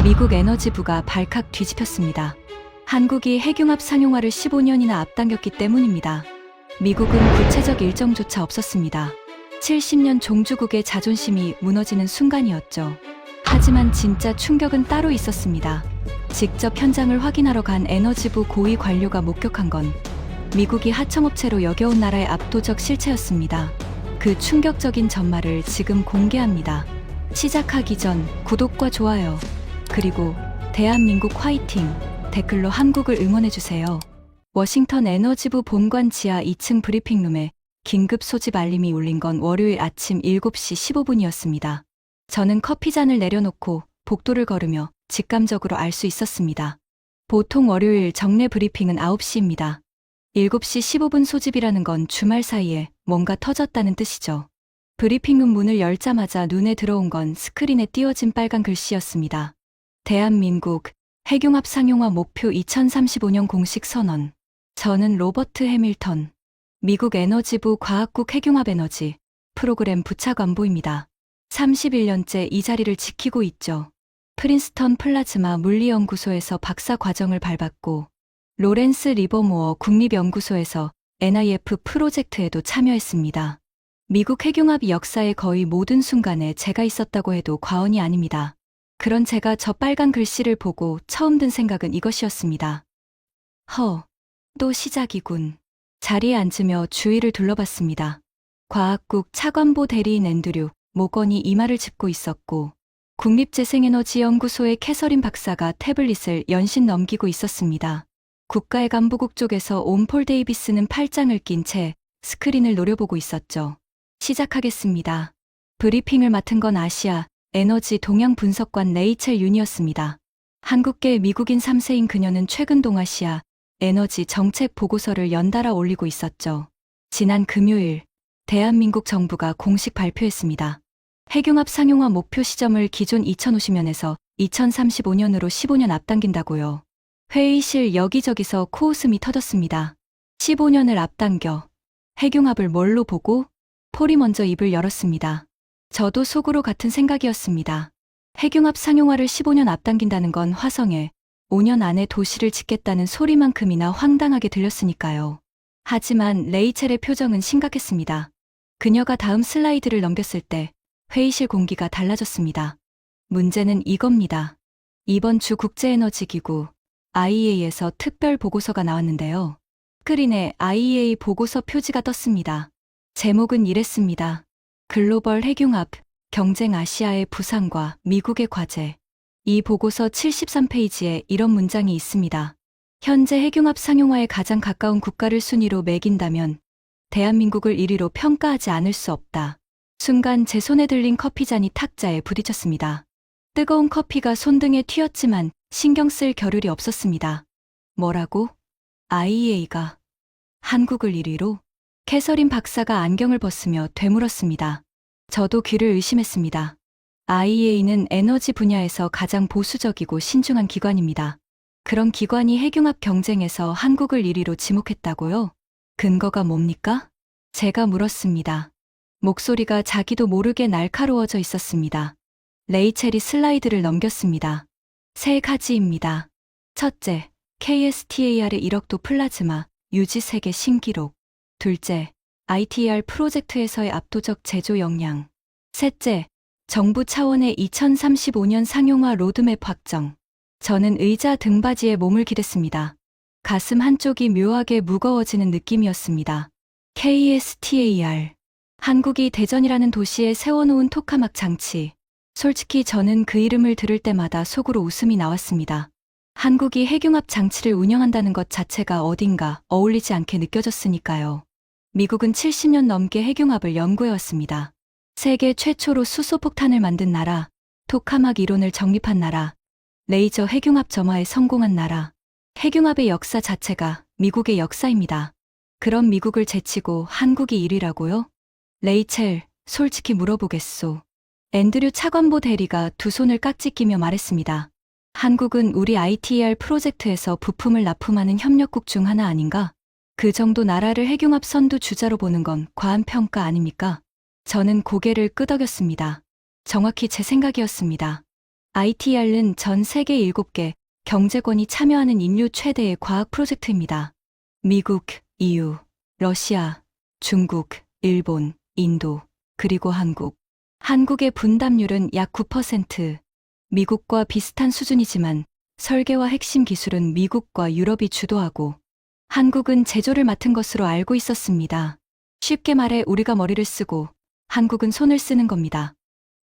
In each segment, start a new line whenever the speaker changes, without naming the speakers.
미국 에너지부가 발칵 뒤집혔습니다. 한국이 핵융합 상용화를 15년이나 앞당겼기 때문입니다. 미국은 구체적 일정조차 없었습니다. 70년 종주국의 자존심이 무너지는 순간이었죠. 하지만 진짜 충격은 따로 있었습니다. 직접 현장을 확인하러 간 에너지부 고위 관료가 목격한 건 미국이 하청업체로 여겨온 나라의 압도적 실체였습니다. 그 충격적인 전말을 지금 공개합니다. 시작하기 전 구독과 좋아요, 그리고 대한민국 화이팅 댓글로 한국을 응원해주세요. 워싱턴 에너지부 본관 지하 2층 브리핑룸에 긴급 소집 알림이 울린 건 월요일 아침 7시 15분이었습니다. 저는 커피잔을 내려놓고 복도를 걸으며 직감적으로 알 수 있었습니다. 보통 월요일 정례 브리핑은 9시입니다. 7시 15분 소집이라는 건 주말 사이에 뭔가 터졌다는 뜻이죠. 브리핑룸 문을 열자마자 눈에 들어온 건 스크린에 띄어진 빨간 글씨였습니다. 대한민국 핵융합 상용화 목표 2035년 공식 선언. 저는 로버트 해밀턴, 미국 에너지부 과학국 핵융합 에너지 프로그램 부차관보입니다. 31년째 이 자리를 지키고 있죠. 프린스턴 플라즈마 물리연구소에서 박사 과정을 밟았고 로렌스 리버모어 국립연구소에서 NIF 프로젝트에도 참여했습니다. 미국 핵융합 역사의 거의 모든 순간에 제가 있었다고 해도 과언이 아닙니다. 그런 제가 저 빨간 글씨를 보고 처음 든 생각은 이것이었습니다. 또 시작이군. 자리에 앉으며 주위를 둘러봤습니다. 과학국 차관보 대리인 앤드류 모건이 이마를 짚고 있었고 국립재생에너지연구소의 캐서린 박사가 태블릿을 연신 넘기고 있었습니다. 국가해관보국 쪽에서 온 폴 데이비스는 팔짱을 낀 채 스크린을 노려보고 있었죠. 시작하겠습니다. 브리핑을 맡은 건 아시아 에너지 동향 분석관 레이첼 윤이었습니다. 한국계 미국인 3세인 그녀는 최근 동아시아 에너지 정책 보고서를 연달아 올리고 있었죠. 지난 금요일 대한민국 정부가 공식 발표했습니다. 핵융합 상용화 목표 시점을 기존 2050년에서 2035년으로 15년 앞당긴다고요. 회의실 여기저기서 코웃음이 터졌습니다. 15년을 앞당겨 핵융합을 뭘로 보고? 폴이 먼저 입을 열었습니다. 저도 속으로 같은 생각이었습니다. 핵융합 상용화를 15년 앞당긴다는 건 화성에 5년 안에 도시를 짓겠다는 소리만큼이나 황당하게 들렸으니까요. 하지만 레이첼의 표정은 심각했습니다. 그녀가 다음 슬라이드를 넘겼을 때 회의실 공기가 달라졌습니다. 문제는 이겁니다. 이번 주 국제에너지기구 IEA에서 특별 보고서가 나왔는데요. 스크린에 IEA 보고서 표지가 떴습니다. 제목은 이랬습니다. 글로벌 핵융합, 경쟁 아시아의 부상과 미국의 과제. 이 보고서 73페이지에 이런 문장이 있습니다. 현재 핵융합 상용화에 가장 가까운 국가를 순위로 매긴다면 대한민국을 1위로 평가하지 않을 수 없다. 순간 제 손에 들린 커피잔이 탁자에 부딪혔습니다. 뜨거운 커피가 손등에 튀었지만 신경 쓸 겨를이 없었습니다. 뭐라고? IEA가 한국을 1위로? 캐서린 박사가 안경을 벗으며 되물었습니다. 저도 귀를 의심했습니다. IEA는 에너지 분야에서 가장 보수적이고 신중한 기관입니다. 그런 기관이 핵융합 경쟁에서 한국을 1위로 지목했다고요? 근거가 뭡니까? 제가 물었습니다. 목소리가 자기도 모르게 날카로워져 있었습니다. 레이첼이 슬라이드를 넘겼습니다. 세 가지입니다. 첫째, KSTAR의 1억도 플라즈마 유지 세계 신기록. 둘째, ITER 프로젝트에서의 압도적 제조 역량. 셋째, 정부 차원의 2035년 상용화 로드맵 확정. 저는 의자 등받이에 몸을 기댔습니다. 가슴 한쪽이 묘하게 무거워지는 느낌이었습니다. KSTAR. 한국이 대전이라는 도시에 세워놓은 토카막 장치. 솔직히 저는 그 이름을 들을 때마다 속으로 웃음이 나왔습니다. 한국이 핵융합 장치를 운영한다는 것 자체가 어딘가 어울리지 않게 느껴졌으니까요. 미국은 70년 넘게 핵융합을 연구해왔습니다. 세계 최초로 수소폭탄을 만든 나라, 토카막 이론을 정립한 나라, 레이저 핵융합 점화에 성공한 나라. 핵융합의 역사 자체가 미국의 역사입니다. 그럼 미국을 제치고 한국이 1위라고요? 레이첼, 솔직히 물어보겠소. 앤드류 차관보 대리가 두 손을 깍지 끼며 말했습니다. 한국은 우리 ITER 프로젝트에서 부품을 납품하는 협력국 중 하나 아닌가? 그 정도 나라를 핵융합 선두 주자로 보는 건 과한 평가 아닙니까? 저는 고개를 끄덕였습니다. 정확히 제 생각이었습니다. ITER은 전 세계 7개 경제권이 참여하는 인류 최대의 과학 프로젝트입니다. 미국, EU, 러시아, 중국, 일본, 인도, 그리고 한국. 한국의 분담률은 약 9%. 미국과 비슷한 수준이지만 설계와 핵심 기술은 미국과 유럽이 주도하고 한국은 제조를 맡은 것으로 알고 있었습니다. 쉽게 말해 우리가 머리를 쓰고 한국은 손을 쓰는 겁니다.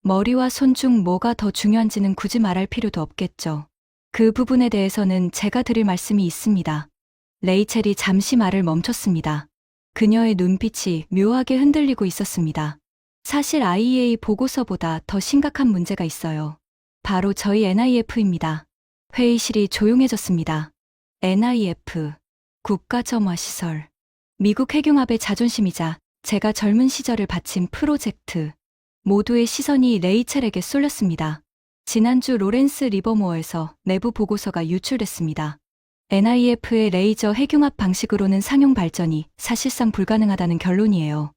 머리와 손 중 뭐가 더 중요한지는 굳이 말할 필요도 없겠죠. 그 부분에 대해서는 제가 드릴 말씀이 있습니다. 레이첼이 잠시 말을 멈췄습니다. 그녀의 눈빛이 묘하게 흔들리고 있었습니다. 사실 IEA 보고서보다 더 심각한 문제가 있어요. 바로 저희 NIF입니다. 회의실이 조용해졌습니다. NIF, 국가점화시설. 미국 핵융합의 자존심이자 제가 젊은 시절을 바친 프로젝트. 모두의 시선이 레이첼에게 쏠렸습니다. 지난주 로렌스 리버모어에서 내부 보고서가 유출됐습니다. NIF의 레이저 핵융합 방식으로는 상용 발전이 사실상 불가능하다는 결론이에요.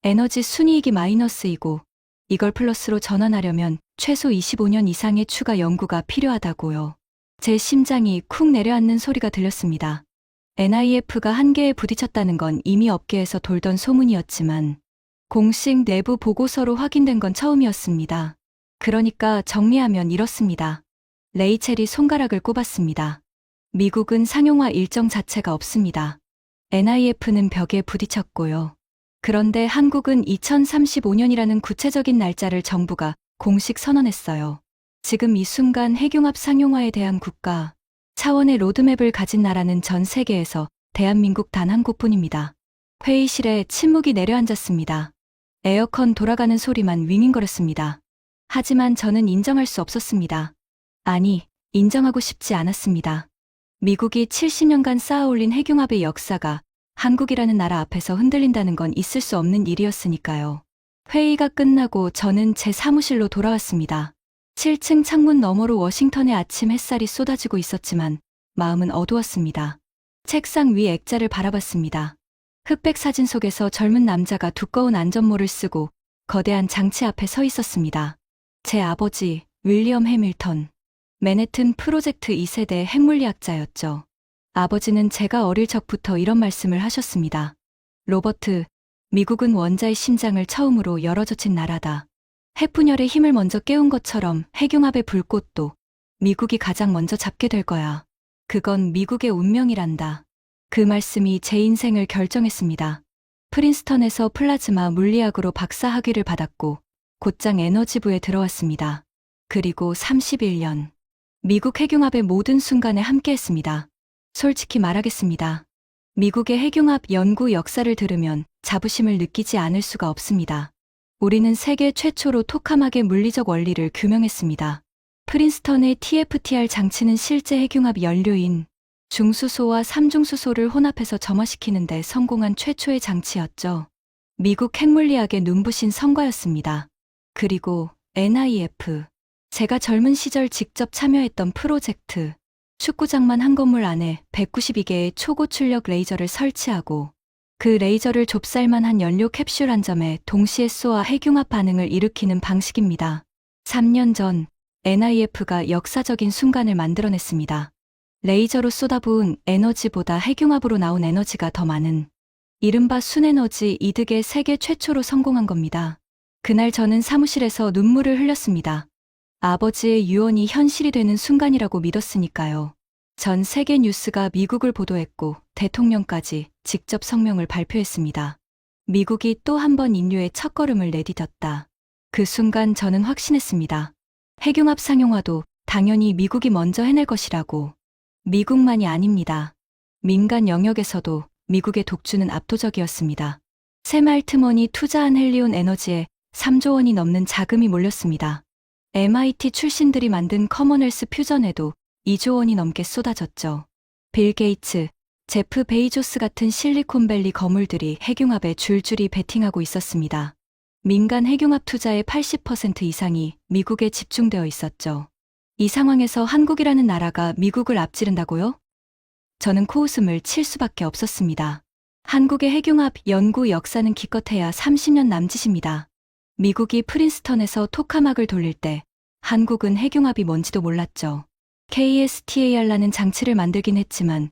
에너지 순이익이 마이너스이고 이걸 플러스로 전환하려면 최소 25년 이상의 추가 연구가 필요하다고요. 제 심장이 쿵 내려앉는 소리가 들렸습니다. NIF가 한계에 부딪혔다는 건 이미 업계에서 돌던 소문이었지만 공식 내부 보고서로 확인된 건 처음이었습니다. 그러니까 정리하면 이렇습니다. 레이첼이 손가락을 꼽았습니다. 미국은 상용화 일정 자체가 없습니다. NIF는 벽에 부딪혔고요. 그런데 한국은 2035년이라는 구체적인 날짜를 정부가 공식 선언했어요. 지금 이 순간 핵융합 상용화에 대한 국가 차원의 로드맵을 가진 나라는 전 세계에서 대한민국 단 한 곳뿐입니다. 회의실에 침묵이 내려앉았습니다. 에어컨 돌아가는 소리만 윙윙거렸습니다. 하지만 저는 인정할 수 없었습니다. 아니, 인정하고 싶지 않았습니다. 미국이 70년간 쌓아올린 핵융합의 역사가 한국이라는 나라 앞에서 흔들린다는 건 있을 수 없는 일이었으니까요. 회의가 끝나고 저는 제 사무실로 돌아왔습니다. 7층 창문 너머로 워싱턴의 아침 햇살이 쏟아지고 있었지만 마음은 어두웠습니다. 책상 위 액자를 바라봤습니다. 흑백 사진 속에서 젊은 남자가 두꺼운 안전모를 쓰고 거대한 장치 앞에 서 있었습니다. 제 아버지 윌리엄 해밀턴. 맨해튼 프로젝트 2세대 핵물리학자였죠. 아버지는 제가 어릴 적부터 이런 말씀을 하셨습니다. 로버트, 미국은 원자의 심장을 처음으로 열어젖힌 나라다. 핵분열의 힘을 먼저 깨운 것처럼 핵융합의 불꽃도 미국이 가장 먼저 잡게 될 거야. 그건 미국의 운명이란다. 그 말씀이 제 인생을 결정했습니다. 프린스턴에서 플라즈마 물리학으로 박사 학위를 받았고 곧장 에너지부에 들어왔습니다. 그리고 31년. 미국 핵융합의 모든 순간에 함께했습니다. 솔직히 말하겠습니다. 미국의 핵융합 연구 역사를 들으면 자부심을 느끼지 않을 수가 없습니다. 우리는 세계 최초로 토카막의 물리적 원리를 규명했습니다. 프린스턴의 TFTR 장치는 실제 핵융합 연료인 중수소와 삼중수소를 혼합해서 점화시키는 데 성공한 최초의 장치였죠. 미국 핵물리학의 눈부신 성과였습니다. 그리고 NIF. 제가 젊은 시절 직접 참여했던 프로젝트. 축구장만 한 건물 안에 192개의 초고출력 레이저를 설치하고 그 레이저를 좁쌀만한 연료 캡슐 한 점에 동시에 쏘아 핵융합 반응을 일으키는 방식입니다. 3년 전 NIF가 역사적인 순간을 만들어냈습니다. 레이저로 쏟아부은 에너지보다 핵융합으로 나온 에너지가 더 많은 이른바 순에너지 이득의 세계 최초로 성공한 겁니다. 그날 저는 사무실에서 눈물을 흘렸습니다. 아버지의 유언이 현실이 되는 순간이라고 믿었으니까요. 전 세계 뉴스가 미국을 보도했고 대통령까지 직접 성명을 발표했습니다. 미국이 또 한 번 인류의 첫걸음을 내디뎠다. 그 순간 저는 확신했습니다. 핵융합 상용화도 당연히 미국이 먼저 해낼 것이라고. 미국만이 아닙니다. 민간 영역에서도 미국의 독주는 압도적이었습니다. 새말트먼이 투자한 헬리온 에너지에 3조 원이 넘는 자금이 몰렸습니다. MIT 출신들이 만든 커먼웰스 퓨전에도 2조 원이 넘게 쏟아졌죠. 빌 게이츠, 제프 베이조스 같은 실리콘밸리 거물들이 핵융합에 줄줄이 베팅하고 있었습니다. 민간 핵융합 투자의 80% 이상이 미국에 집중되어 있었죠. 이 상황에서 한국이라는 나라가 미국을 앞지른다고요? 저는 코웃음을 칠 수밖에 없었습니다. 한국의 핵융합 연구 역사는 기껏해야 30년 남짓입니다. 미국이 프린스턴에서 토카막을 돌릴 때 한국은 핵융합이 뭔지도 몰랐죠. KSTAR라는 장치를 만들긴 했지만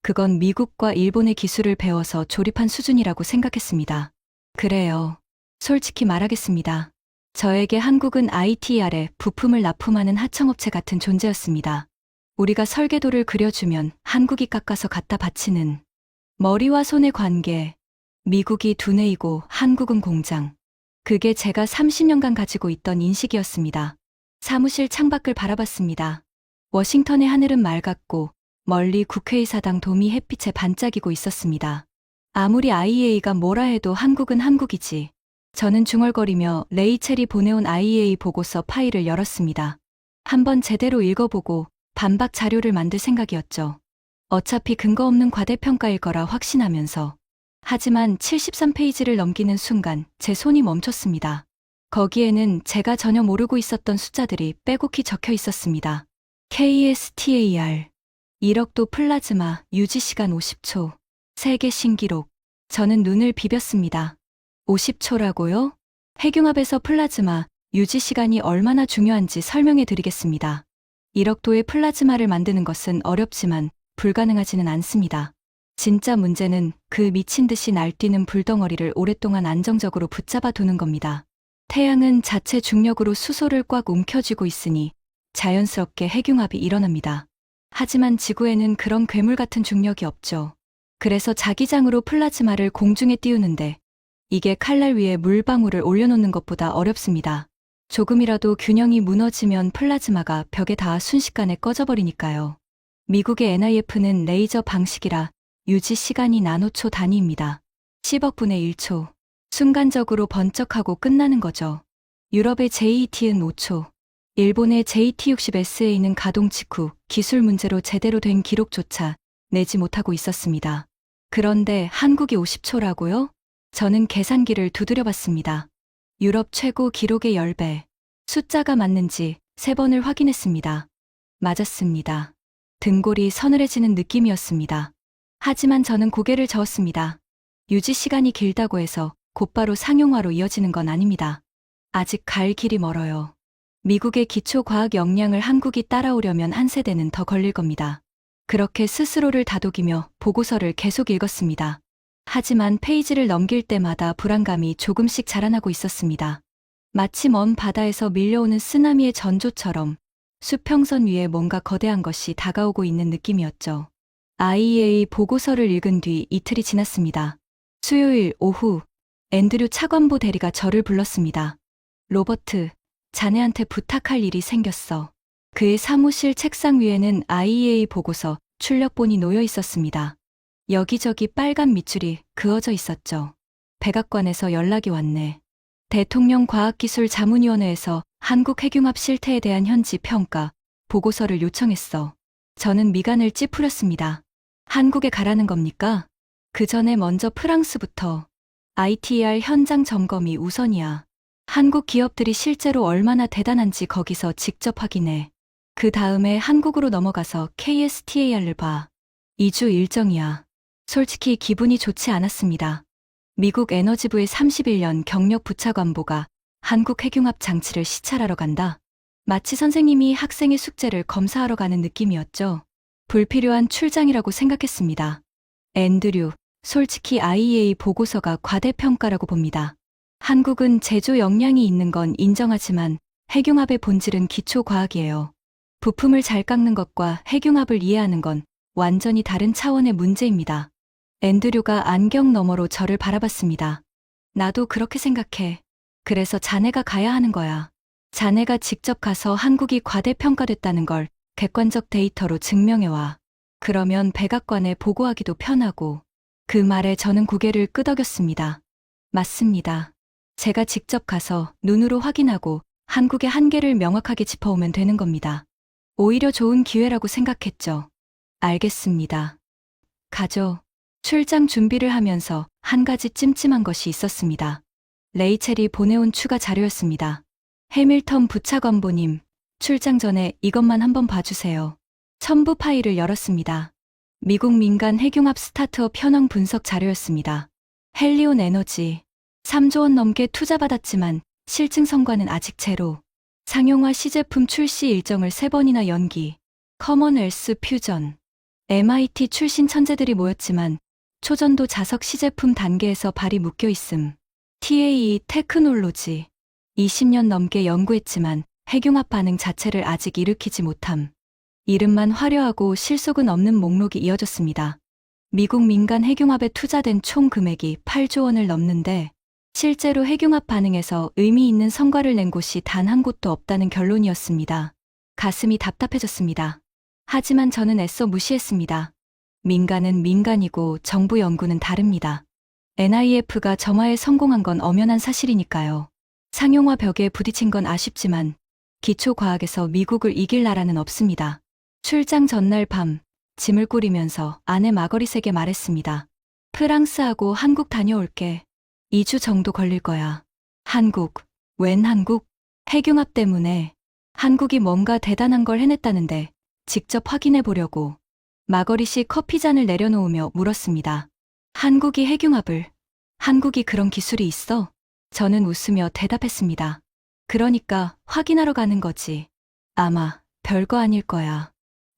그건 미국과 일본의 기술을 배워서 조립한 수준이라고 생각했습니다. 그래요. 솔직히 말하겠습니다. 저에게 한국은 ITR에 부품을 납품하는 하청업체 같은 존재였습니다. 우리가 설계도를 그려주면 한국이 깎아서 갖다 바치는 머리와 손의 관계. 미국이 두뇌이고 한국은 공장. 그게 제가 30년간 가지고 있던 인식이었습니다. 사무실 창밖을 바라봤습니다. 워싱턴의 하늘은 맑았고 멀리 국회의사당 돔이 햇빛에 반짝이고 있었습니다. 아무리 IEA가 뭐라 해도 한국은 한국이지. 저는 중얼거리며 레이첼이 보내온 IEA 보고서 파일을 열었습니다. 한번 제대로 읽어보고 반박 자료를 만들 생각이었죠. 어차피 근거 없는 과대평가일 거라 확신하면서. 하지만 73페이지를 넘기는 순간 제 손이 멈췄습니다. 거기에는 제가 전혀 모르고 있었던 숫자들이 빼곡히 적혀 있었습니다. KSTAR 1억도 플라즈마 유지시간 50초 세계 신기록. 저는 눈을 비볐습니다. 50초라고요? 핵융합에서 플라즈마 유지시간이 얼마나 중요한지 설명해 드리겠습니다. 1억도의 플라즈마를 만드는 것은 어렵지만 불가능하지는 않습니다. 진짜 문제는 그 미친 듯이 날뛰는 불덩어리를 오랫동안 안정적으로 붙잡아 두는 겁니다. 태양은 자체 중력으로 수소를 꽉 움켜쥐고 있으니 자연스럽게 핵융합이 일어납니다. 하지만 지구에는 그런 괴물 같은 중력이 없죠. 그래서 자기장으로 플라즈마를 공중에 띄우는데 이게 칼날 위에 물방울을 올려놓는 것보다 어렵습니다. 조금이라도 균형이 무너지면 플라즈마가 벽에 닿아 순식간에 꺼져버리니까요. 미국의 NIF는 레이저 방식이라 유지 시간이 나노초 단위입니다. 10억분의 1초. 순간적으로 번쩍하고 끝나는 거죠. 유럽의 JET는 5초. 일본의 JT60SA는 가동 직후 기술 문제로 제대로 된 기록조차 내지 못하고 있었습니다. 그런데 한국이 50초라고요? 저는 계산기를 두드려 봤습니다. 유럽 최고 기록의 10배. 숫자가 맞는지 3번을 확인했습니다. 맞았습니다. 등골이 서늘해지는 느낌이었습니다. 하지만 저는 고개를 저었습니다. 유지 시간이 길다고 해서 곧바로 상용화로 이어지는 건 아닙니다. 아직 갈 길이 멀어요. 미국의 기초과학 역량을 한국이 따라오려면 한 세대는 더 걸릴 겁니다. 그렇게 스스로를 다독이며 보고서를 계속 읽었습니다. 하지만 페이지를 넘길 때마다 불안감이 조금씩 자라나고 있었습니다. 마치 먼 바다에서 밀려오는 쓰나미의 전조처럼 수평선 위에 뭔가 거대한 것이 다가오고 있는 느낌이었죠. IEA 보고서를 읽은 뒤 이틀이 지났습니다. 수요일 오후 앤드류 차관보 대리가 저를 불렀습니다. 로버트, 자네한테 부탁할 일이 생겼어. 그의 사무실 책상 위에는 IEA 보고서 출력본이 놓여 있었습니다. 여기저기 빨간 밑줄이 그어져 있었죠. 백악관에서 연락이 왔네. 대통령 과학기술자문위원회에서 한국 핵융합 실태에 대한 현지 평가 보고서를 요청했어. 저는 미간을 찌푸렸습니다. 한국에 가라는 겁니까? 그 전에 먼저 프랑스부터. ITR 현장 점검이 우선이야. 한국 기업들이 실제로 얼마나 대단한지 거기서 직접 확인해. 그 다음에 한국으로 넘어가서 KSTAR를 봐. 2주 일정이야. 솔직히 기분이 좋지 않았습니다. 미국 에너지부의 31년 경력 부차관보가 한국 핵융합 장치를 시찰하러 간다. 마치 선생님이 학생의 숙제를 검사하러 가는 느낌이었죠. 불필요한 출장이라고 생각했습니다. 앤드류, 솔직히 IEA 보고서가 과대평가라고 봅니다. 한국은 제조 역량이 있는 건 인정하지만 핵융합의 본질은 기초과학이에요. 부품을 잘 깎는 것과 핵융합을 이해하는 건 완전히 다른 차원의 문제입니다. 앤드류가 안경 너머로 저를 바라봤습니다. 나도 그렇게 생각해. 그래서 자네가 가야 하는 거야. 자네가 직접 가서 한국이 과대평가됐다는 걸 객관적 데이터로 증명해와. 그러면 백악관에 보고하기도 편하고. 그 말에 저는 고개를 끄덕였습니다. 맞습니다. 제가 직접 가서 눈으로 확인하고 한국의 한계를 명확하게 짚어오면 되는 겁니다. 오히려 좋은 기회라고 생각했죠. 알겠습니다. 가죠. 출장 준비를 하면서 한 가지 찜찜한 것이 있었습니다. 레이첼이 보내온 추가 자료였습니다. 해밀턴 부차관보님, 출장 전에 이것만 한번 봐주세요. 첨부 파일을 열었습니다. 미국 민간 핵융합 스타트업 현황 분석 자료였습니다. 헬리온 에너지, 3조 원 넘게 투자받았지만 실증 성과는 아직 제로. 상용화 시제품 출시 일정을 3번이나 연기, 커먼웰스 퓨전, MIT 출신 천재들이 모였지만 초전도 자석 시제품 단계에서 발이 묶여 있음. TAE 테크놀로지 20년 넘게 연구했지만 핵융합 반응 자체를 아직 일으키지 못함. 이름만 화려하고 실속은 없는 목록이 이어졌습니다. 미국 민간 핵융합에 투자된 총 금액이 8조 원을 넘는데 실제로 핵융합 반응에서 의미 있는 성과를 낸 곳이 단 한 곳도 없다는 결론이었습니다. 가슴이 답답해졌습니다. 하지만 저는 애써 무시했습니다. 민간은 민간이고 정부 연구는 다릅니다. NIF가 점화에 성공한 건 엄연한 사실이니까요. 상용화 벽에 부딪힌 건 아쉽지만 기초과학에서 미국을 이길 나라는 없습니다. 출장 전날 밤 짐을 꾸리면서 아내 마거릿에게 말했습니다. 프랑스하고 한국 다녀올게. 2주 정도 걸릴 거야. 한국, 웬 한국? 핵융합 때문에 한국이 뭔가 대단한 걸 해냈다는데 직접 확인해 보려고. 마거릿이 커피잔을 내려놓으며 물었습니다. 한국이 핵융합을, 한국이 그런 기술이 있어? 저는 웃으며 대답했습니다. 그러니까 확인하러 가는 거지. 아마 별거 아닐 거야.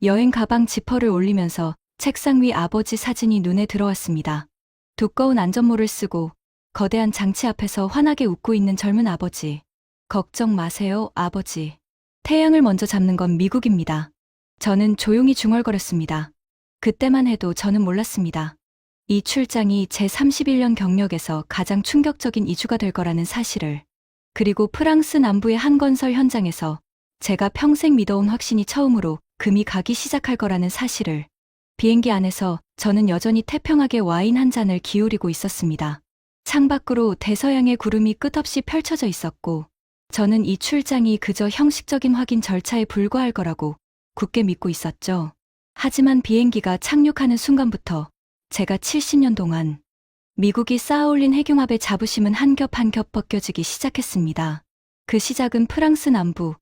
여행 가방 지퍼를 올리면서 책상 위 아버지 사진이 눈에 들어왔습니다. 두꺼운 안전모를 쓰고 거대한 장치 앞에서 환하게 웃고 있는 젊은 아버지. 걱정 마세요, 아버지. 태양을 먼저 잡는 건 미국입니다. 저는 조용히 중얼거렸습니다. 그때만 해도 저는 몰랐습니다. 이 출장이 제 31년 경력에서 가장 충격적인 이주가 될 거라는 사실을. 그리고 프랑스 남부의 한 건설 현장에서 제가 평생 믿어온 확신이 처음으로 금이 가기 시작할 거라는 사실을. 비행기 안에서 저는 여전히 태평하게 와인 한 잔을 기울이고 있었습니다. 창밖으로 대서양의 구름이 끝없이 펼쳐져 있었고 저는 이 출장이 그저 형식적인 확인 절차에 불과할 거라고 굳게 믿고 있었죠. 하지만 비행기가 착륙하는 순간부터 제가 70년 동안 미국이 쌓아올린 핵융합의 자부심은 한 겹 한 겹 벗겨지기 시작했습니다. 그 시작은 프랑스 남부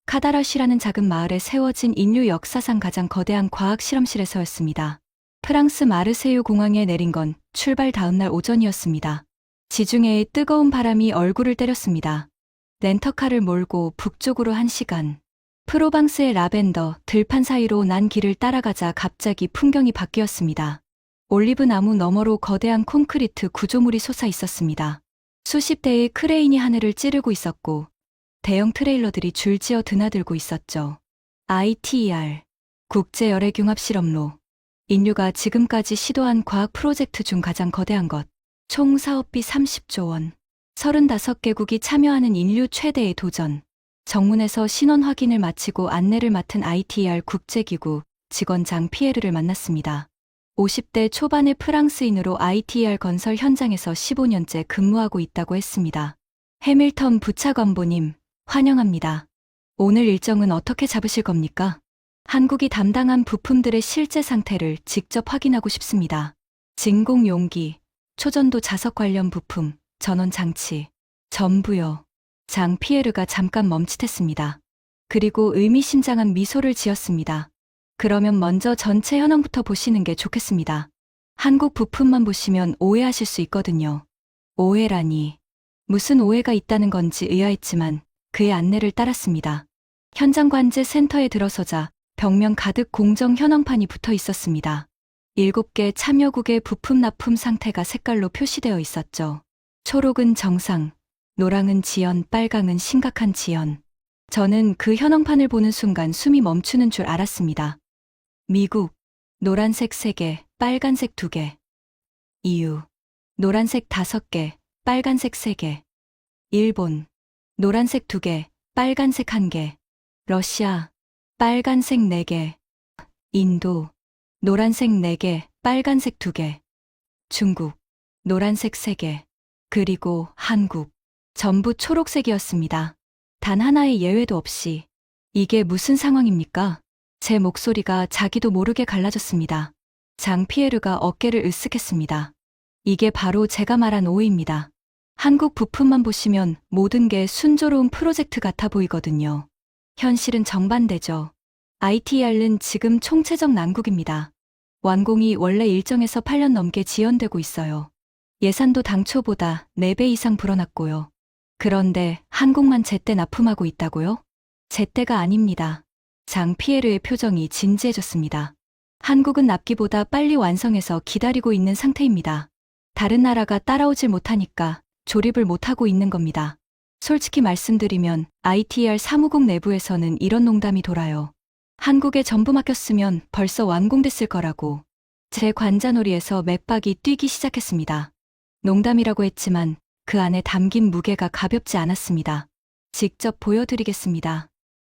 카다럿이라는 작은 마을에 세워진 인류 역사상 가장 거대한 과학 실험실에서였습니다. 프랑스 마르세유 공항에 내린 건 출발 다음날 오전이었습니다. 지중해의 뜨거운 바람이 얼굴을 때렸습니다. 렌터카를 몰고 북쪽으로 1시간. 프로방스의 라벤더 들판 사이로 난 길을 따라가자 갑자기 풍경이 바뀌었습니다. 올리브 나무 너머로 거대한 콘크리트 구조물이 솟아 있었습니다. 수십 대의 크레인이 하늘을 찌르고 있었고 대형 트레일러들이 줄지어 드나들고 있었죠. ITER, 국제열핵융합실험로. 인류가 지금까지 시도한 과학 프로젝트 중 가장 거대한 것. 총 사업비 30조 원. 35개국이 참여하는 인류 최대의 도전. 정문에서 신원 확인을 마치고 안내를 맡은 ITER 국제기구 직원 장 피에르를 만났습니다. 50대 초반의 프랑스인으로 ITER 건설 현장에서 15년째 근무하고 있다고 했습니다. 해밀턴 부차관보님, 환영합니다. 오늘 일정은 어떻게 잡으실 겁니까? 한국이 담당한 부품들의 실제 상태를 직접 확인하고 싶습니다. 진공 용기, 초전도 자석 관련 부품, 전원 장치, 전부요. 장 피에르가 잠깐 멈칫했습니다. 그리고 의미심장한 미소를 지었습니다. 그러면 먼저 전체 현황부터 보시는 게 좋겠습니다. 한국 부품만 보시면 오해하실 수 있거든요. 오해라니. 무슨 오해가 있다는 건지 의아했지만 그의 안내를 따랐습니다. 현장 관제 센터에 들어서자 벽면 가득 공정 현황판이 붙어 있었습니다. 7개 참여국의 부품 납품 상태가 색깔로 표시되어 있었죠. 초록은 정상, 노랑은 지연, 빨강은 심각한 지연. 저는 그 현황판을 보는 순간 숨이 멈추는 줄 알았습니다. 미국, 노란색 3개, 빨간색 2개. EU, 노란색 5개, 빨간색 3개. 일본, 노란색 2개, 빨간색 1개. 러시아, 빨간색 4개. 인도, 노란색 4개, 빨간색 2개. 중국, 노란색 3개. 그리고 한국. 전부 초록색이었습니다. 단 하나의 예외도 없이. 이게 무슨 상황입니까? 제 목소리가 자기도 모르게 갈라졌습니다. 장 피에르가 어깨를 으쓱했습니다. 이게 바로 제가 말한 오해입니다. 한국 부품만 보시면 모든 게 순조로운 프로젝트 같아 보이거든요. 현실은 정반대죠. ITER는 지금 총체적 난국입니다. 완공이 원래 일정에서 8년 넘게 지연되고 있어요. 예산도 당초보다 4배 이상 불어났고요. 그런데 한국만 제때 납품하고 있다고요? 제 때가 아닙니다. 장 피에르의 표정이 진지해졌습니다. 한국은 납기보다 빨리 완성해서 기다리고 있는 상태입니다. 다른 나라가 따라오질 못하니까 조립을 못하고 있는 겁니다. 솔직히 말씀드리면 ITER 사무국 내부에서는 이런 농담이 돌아요. 한국에 전부 맡겼으면 벌써 완공됐을 거라고. 제 관자놀이에서 맥박이 뛰기 시작했습니다. 농담이라고 했지만 그 안에 담긴 무게가 가볍지 않았습니다. 직접 보여드리겠습니다.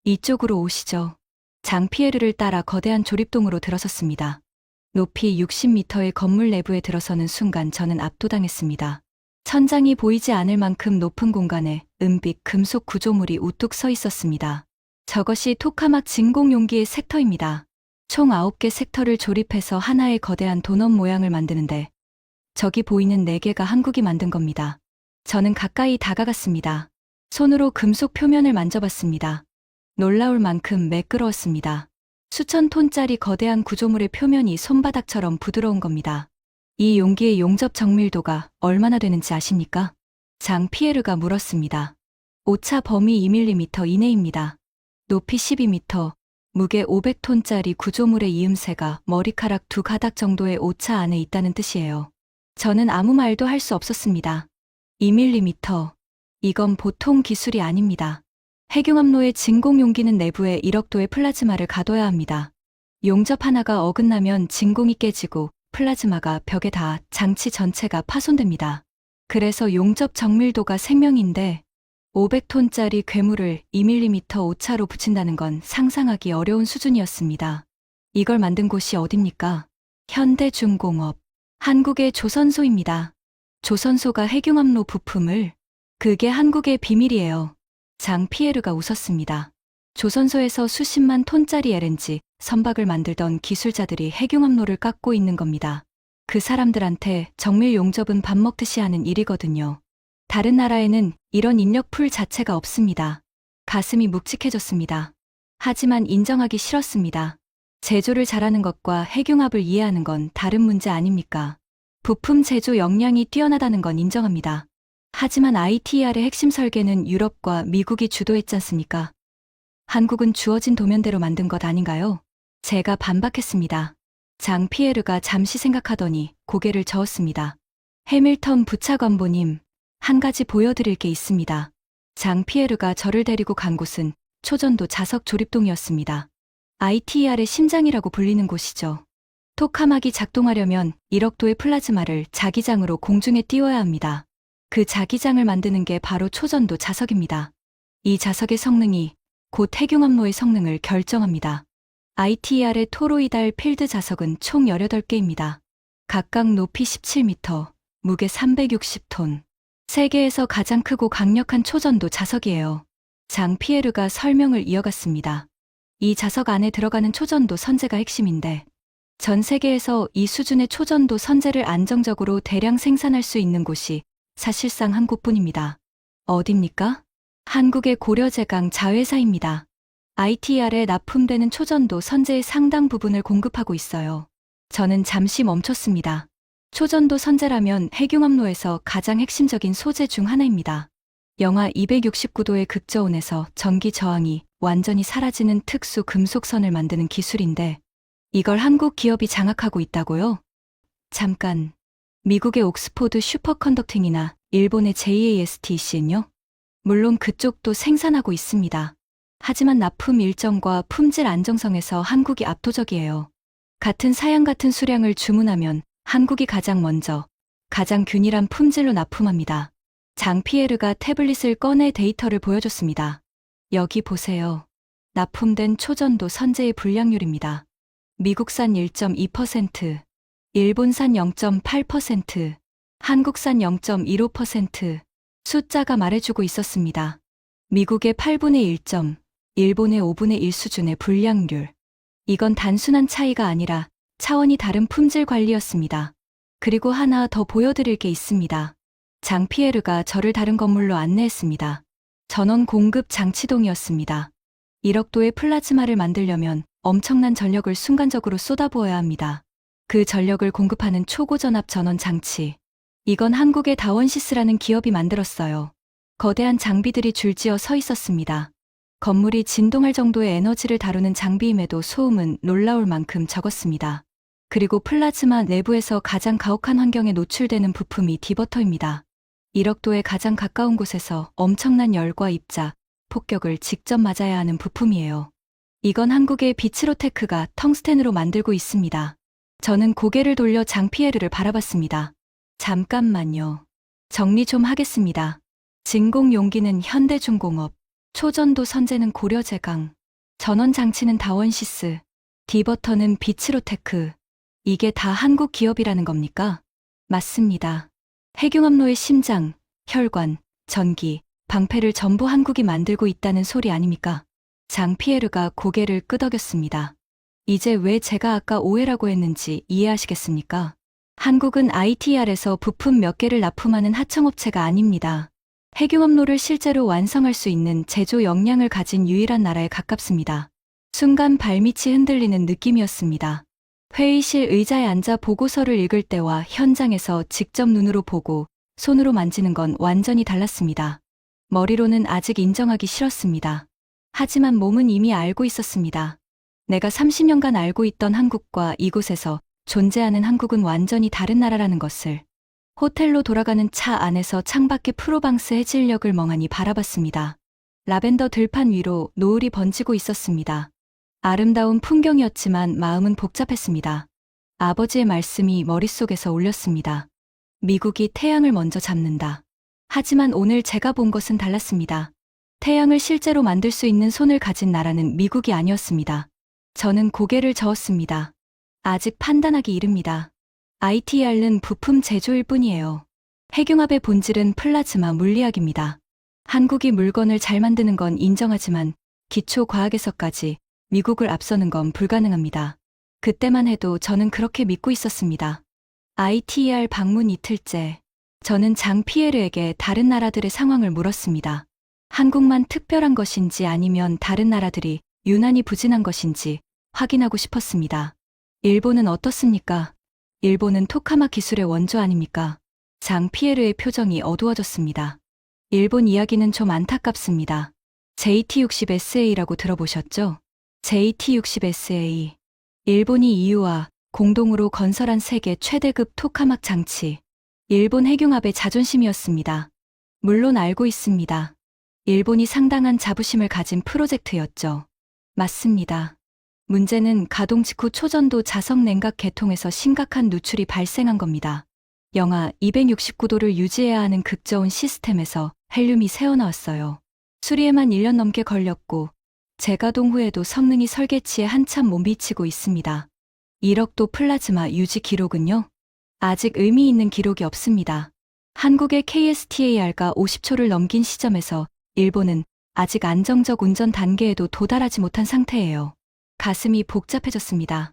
이쪽으로 오시죠. 장 피에르를 따라 거대한 조립동으로 들어섰습니다. 높이 60m의 건물 내부에 들어서는 순간 저는 압도당했습니다. 천장이 보이지 않을 만큼 높은 공간에 은빛 금속 구조물이 우뚝 서 있었습니다. 저것이 토카막 진공용기의 섹터입니다. 총 9개 섹터를 조립해서 하나의 거대한 도넛 모양을 만드는데 저기 보이는 4개가 한국이 만든 겁니다. 저는 가까이 다가갔습니다. 손으로 금속 표면을 만져봤습니다. 놀라울 만큼 매끄러웠습니다. 수천 톤짜리 거대한 구조물의 표면이 손바닥처럼 부드러운 겁니다. 이 용기의 용접 정밀도가 얼마나 되는지 아십니까? 장 피에르가 물었습니다. 오차 범위 2mm 이내입니다. 높이 12m, 무게 500톤짜리 구조물의 이음새가 머리카락 2가닥 정도의 오차 안에 있다는 뜻이에요. 저는 아무 말도 할 수 없었습니다. 2mm. 이건 보통 기술이 아닙니다. 핵융합로의 진공용기는 내부에 1억 도의 플라즈마를 가둬야 합니다. 용접 하나가 어긋나면 진공이 깨지고 플라즈마가 벽에 닿아 장치 전체가 파손됩니다. 그래서 용접 정밀도가 생명인데 500톤짜리 괴물을 2mm 오차로 붙인다는 건 상상하기 어려운 수준이었습니다. 이걸 만든 곳이 어딥니까? 현대중공업. 한국의 조선소입니다. 조선소가 핵융합로 부품을. 그게 한국의 비밀이에요. 장 피에르가 웃었습니다. 조선소에서 수십만 톤짜리 LNG, 선박을 만들던 기술자들이 핵융합로를 깎고 있는 겁니다. 그 사람들한테 정밀 용접은 밥 먹듯이 하는 일이거든요. 다른 나라에는 이런 인력풀 자체가 없습니다. 가슴이 묵직해졌습니다. 하지만 인정하기 싫었습니다. 제조를 잘하는 것과 핵융합을 이해하는 건 다른 문제 아닙니까? 부품 제조 역량이 뛰어나다는 건 인정합니다. 하지만 ITER의 핵심 설계는 유럽과 미국이 주도했지 않습니까? 한국은 주어진 도면대로 만든 것 아닌가요? 제가 반박했습니다. 장 피에르가 잠시 생각하더니 고개를 저었습니다. 해밀턴 부차관보님, 한 가지 보여드릴 게 있습니다. 장 피에르가 저를 데리고 간 곳은 초전도 자석 조립동이었습니다. ITER의 심장이라고 불리는 곳이죠. 토카막이 작동하려면 1억 도의 플라즈마를 자기장으로 공중에 띄워야 합니다. 그 자기장을 만드는 게 바로 초전도 자석입니다. 이 자석의 성능이 곧 핵융합로의 성능을 결정합니다. ITER의 토로이달 필드 자석은 총 18개입니다. 각각 높이 17m, 무게 360톤. 세계에서 가장 크고 강력한 초전도 자석이에요. 장 피에르가 설명을 이어갔습니다. 이 자석 안에 들어가는 초전도 선재가 핵심인데 전 세계에서 이 수준의 초전도 선재를 안정적으로 대량 생산할 수 있는 곳이 사실상 한 곳뿐입니다. 어딥니까? 한국의 고려제강 자회사입니다. ITER에 납품되는 초전도 선재의 상당 부분을 공급하고 있어요. 저는 잠시 멈췄습니다. 초전도 선재라면 핵융합로에서 가장 핵심적인 소재 중 하나입니다. 영하 269도의 극저온에서 전기 저항이 완전히 사라지는 특수 금속선을 만드는 기술인데 이걸 한국 기업이 장악하고 있다고요? 잠깐. 미국의 옥스포드 슈퍼컨덕팅이나 일본의 JASTC는요? 물론 그쪽도 생산하고 있습니다. 하지만 납품 일정과 품질 안정성에서 한국이 압도적이에요. 같은 사양 같은 수량을 주문하면 한국이 가장 먼저, 가장 균일한 품질로 납품합니다. 장 피에르가 태블릿을 꺼내 데이터를 보여줬습니다. 여기 보세요. 납품된 초전도 선재의 불량률입니다. 미국산 1.2%, 일본산 0.8%, 한국산 0.15%, 숫자가 말해주고 있었습니다. 미국의 8분의 1점, 일본의 5분의 1 수준의 불량률. 이건 단순한 차이가 아니라 차원이 다른 품질 관리였습니다. 그리고 하나 더 보여드릴 게 있습니다. 장 피에르가 저를 다른 건물로 안내했습니다. 전원 공급 장치동이었습니다. 1억 도의 플라즈마를 만들려면 엄청난 전력을 순간적으로 쏟아부어야 합니다. 그 전력을 공급하는 초고전압 전원 장치. 이건 한국의 다원시스라는 기업이 만들었어요. 거대한 장비들이 줄지어 서 있었습니다. 건물이 진동할 정도의 에너지를 다루는 장비임에도 소음은 놀라울 만큼 적었습니다. 그리고 플라즈마 내부에서 가장 가혹한 환경에 노출되는 부품이 디버터입니다. 1억도에 가장 가까운 곳에서 엄청난 열과 입자, 폭격을 직접 맞아야 하는 부품이에요. 이건 한국의 비츠로테크가 텅스텐으로 만들고 있습니다. 저는 고개를 돌려 장피에르를 바라봤습니다. 잠깐만요. 정리 좀 하겠습니다. 진공 용기는 현대중공업, 초전도 선제는 고려제강, 전원장치는 다원시스, 디버터는 비츠로테크. 이게 다 한국 기업이라는 겁니까? 맞습니다. 핵융합로의 심장, 혈관, 전기, 방패를 전부 한국이 만들고 있다는 소리 아닙니까? 장피에르가 고개를 끄덕였습니다. 이제 왜 제가 아까 오해라고 했는지 이해하시겠습니까? 한국은 ITR에서 부품 몇 개를 납품하는 하청업체가 아닙니다. 핵융합로를 실제로 완성할 수 있는 제조 역량을 가진 유일한 나라에 가깝습니다. 순간 발밑이 흔들리는 느낌이었습니다. 회의실 의자에 앉아 보고서를 읽을 때와 현장에서 직접 눈으로 보고 손으로 만지는 건 완전히 달랐습니다. 머리로는 아직 인정하기 싫었습니다. 하지만 몸은 이미 알고 있었습니다. 내가 30년간 알고 있던 한국과 이곳에서 존재하는 한국은 완전히 다른 나라라는 것을. 호텔로 돌아가는 차 안에서 창밖의 프로방스 해질녘을 멍하니 바라봤습니다. 라벤더 들판 위로 노을이 번지고 있었습니다. 아름다운 풍경이었지만 마음은 복잡했습니다. 아버지의 말씀이 머릿속에서 울렸습니다. 미국이 태양을 먼저 잡는다. 하지만 오늘 제가 본 것은 달랐습니다. 태양을 실제로 만들 수 있는 손을 가진 나라는 미국이 아니었습니다. 저는 고개를 저었습니다. 아직 판단하기 이릅니다. ITR은 부품 제조일 뿐이에요. 핵융합의 본질은 플라즈마 물리학입니다. 한국이 물건을 잘 만드는 건 인정하지만 기초 과학에서까지 미국을 앞서는 건 불가능합니다. 그때만 해도 저는 그렇게 믿고 있었습니다. ITR 방문 이틀째, 저는 장 피에르에게 다른 나라들의 상황을 물었습니다. 한국만 특별한 것인지 아니면 다른 나라들이 유난히 부진한 것인지 확인하고 싶었습니다. 일본은 어떻습니까? 일본은 토카마 기술의 원조 아닙니까? 장 피에르의 표정이 어두워졌습니다. 일본 이야기는 좀 안타깝습니다. JT60SA라고 들어보셨죠? JT60SA. 일본이 EU와 공동으로 건설한 세계 최대급 토카막 장치. 일본 핵융합의 자존심이었습니다. 물론 알고 있습니다. 일본이 상당한 자부심을 가진 프로젝트였죠. 맞습니다. 문제는 가동 직후 초전도 자석 냉각 계통에서 심각한 누출이 발생한 겁니다. 영하 269도를 유지해야 하는 극저온 시스템에서 헬륨이 새어나왔어요. 수리에만 1년 넘게 걸렸고 재가동 후에도 성능이 설계치에 한참 못 미치고 있습니다. 1억도 플라즈마 유지 기록은요? 아직 의미 있는 기록이 없습니다. 한국의 KSTAR가 50초를 넘긴 시점에서 일본은 아직 안정적 운전 단계에도 도달하지 못한 상태예요. 가슴이 복잡해졌습니다.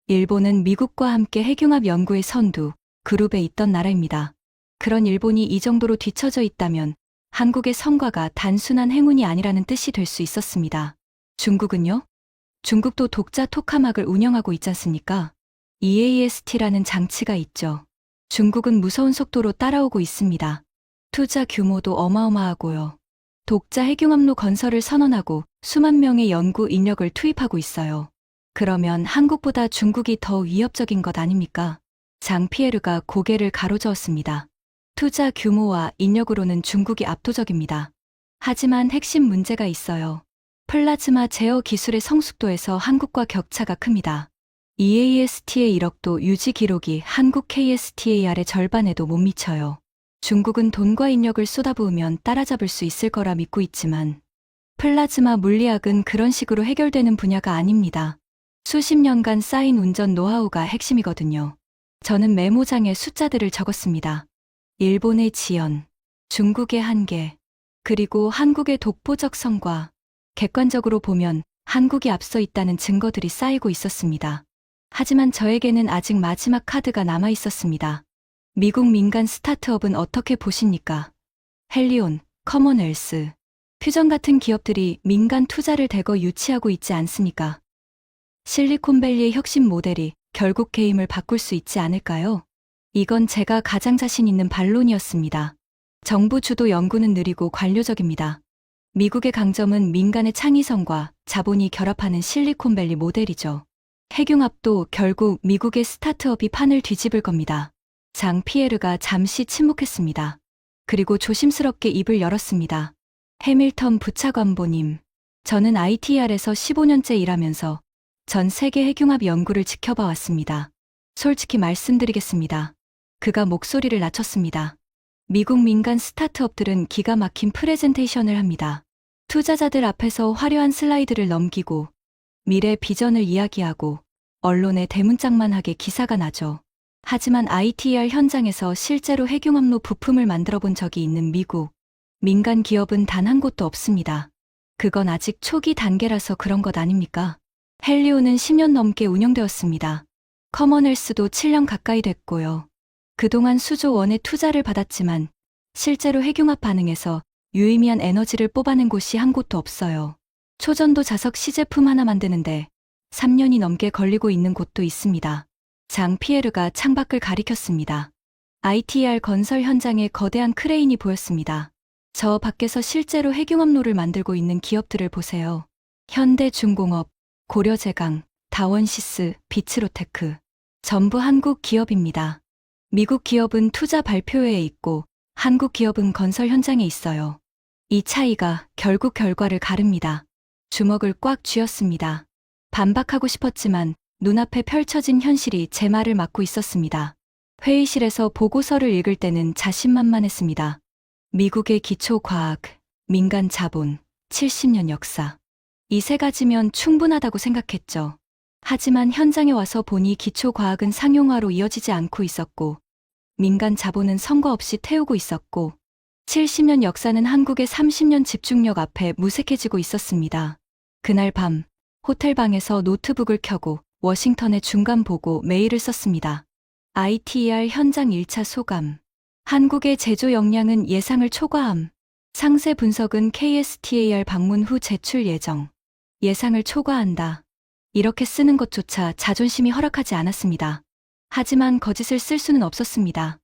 일본은 미국과 함께 핵융합 연구의 선두, 그룹에 있던 나라입니다. 그런 일본이 이 정도로 뒤처져 있다면 한국의 성과가 단순한 행운이 아니라는 뜻이 될 수 있었습니다. 중국은요? 중국도 독자 토카막을 운영하고 있지 않습니까? EAST라는 장치가 있죠. 중국은 무서운 속도로 따라오고 있습니다. 투자 규모도 어마어마하고요. 독자 핵융합로 건설을 선언하고 수만 명의 연구 인력을 투입하고 있어요. 그러면 한국보다 중국이 더 위협적인 것 아닙니까? 장 피에르가 고개를 가로저었습니다. 투자 규모와 인력으로는 중국이 압도적입니다. 하지만 핵심 문제가 있어요. 플라즈마 제어 기술의 성숙도에서 한국과 격차가 큽니다. EAST의 1억도 유지 기록이 한국 KSTAR의 절반에도 못 미쳐요. 중국은 돈과 인력을 쏟아부으면 따라잡을 수 있을 거라 믿고 있지만 플라즈마 물리학은 그런 식으로 해결되는 분야가 아닙니다. 수십 년간 쌓인 운전 노하우가 핵심이거든요. 저는 메모장에 숫자들을 적었습니다. 일본의 지연, 중국의 한계, 그리고 한국의 독보적 성과. 객관적으로 보면 한국이 앞서 있다는 증거들이 쌓이고 있었습니다. 하지만 저에게는 아직 마지막 카드가 남아 있었습니다. 미국 민간 스타트업은 어떻게 보십니까? 헬리온, 커먼웰스, 퓨전 같은 기업들이 민간 투자를 대거 유치하고 있지 않습니까? 실리콘밸리의 혁신 모델이 결국 게임을 바꿀 수 있지 않을까요? 이건 제가 가장 자신 있는 반론이었습니다. 정부 주도 연구는 느리고 관료적입니다. 미국의 강점은 민간의 창의성과 자본이 결합하는 실리콘밸리 모델이죠. 핵융합도 결국 미국의 스타트업이 판을 뒤집을 겁니다. 장 피에르가 잠시 침묵했습니다. 그리고 조심스럽게 입을 열었습니다. 해밀턴 부차관보님, 저는 ITR에서 15년째 일하면서 전 세계 핵융합 연구를 지켜봐 왔습니다. 솔직히 말씀드리겠습니다. 그가 목소리를 낮췄습니다. 미국 민간 스타트업들은 기가 막힌 프레젠테이션을 합니다. 투자자들 앞에서 화려한 슬라이드를 넘기고 미래 비전을 이야기하고 언론에 대문짝만하게 기사가 나죠. 하지만 ITR 현장에서 실제로 핵융합로 부품을 만들어 본 적이 있는 미국 민간 기업은 단 한 곳도 없습니다. 그건 아직 초기 단계라서 그런 것 아닙니까? 헬리오는 10년 넘게 운영되었습니다. 커먼웰스도 7년 가까이 됐고요. 그동안 수조 원의 투자를 받았지만 실제로 핵융합 반응에서 유의미한 에너지를 뽑아낸 곳이 한 곳도 없어요. 초전도 자석 시제품 하나 만드는데 3년이 넘게 걸리고 있는 곳도 있습니다. 장 피에르가 창밖을 가리켰습니다. ITR 건설 현장에 거대한 크레인이 보였습니다. 저 밖에서 실제로 핵융합로를 만들고 있는 기업들을 보세요. 현대중공업, 고려제강, 다원시스, 비츠로테크. 전부 한국 기업입니다. 미국 기업은 투자 발표회에 있고 한국 기업은 건설 현장에 있어요. 이 차이가 결국 결과를 가릅니다. 주먹을 꽉 쥐었습니다. 반박하고 싶었지만 눈앞에 펼쳐진 현실이 제 말을 막고 있었습니다. 회의실에서 보고서를 읽을 때는 자신만만했습니다. 미국의 기초과학, 민간 자본, 70년 역사. 이 세 가지면 충분하다고 생각했죠. 하지만 현장에 와서 보니 기초과학은 상용화로 이어지지 않고 있었고, 민간 자본은 선거 없이 태우고 있었고, 70년 역사는 한국의 30년 집중력 앞에 무색해지고 있었습니다. 그날 밤, 호텔방에서 노트북을 켜고 워싱턴의 중간 보고 메일을 썼습니다. ITR 현장 1차 소감. 한국의 제조 역량은 예상을 초과함. 상세 분석은 KSTAR 방문 후 제출 예정. 예상을 초과한다. 이렇게 쓰는 것조차 자존심이 허락하지 않았습니다. 하지만 거짓을 쓸 수는 없었습니다.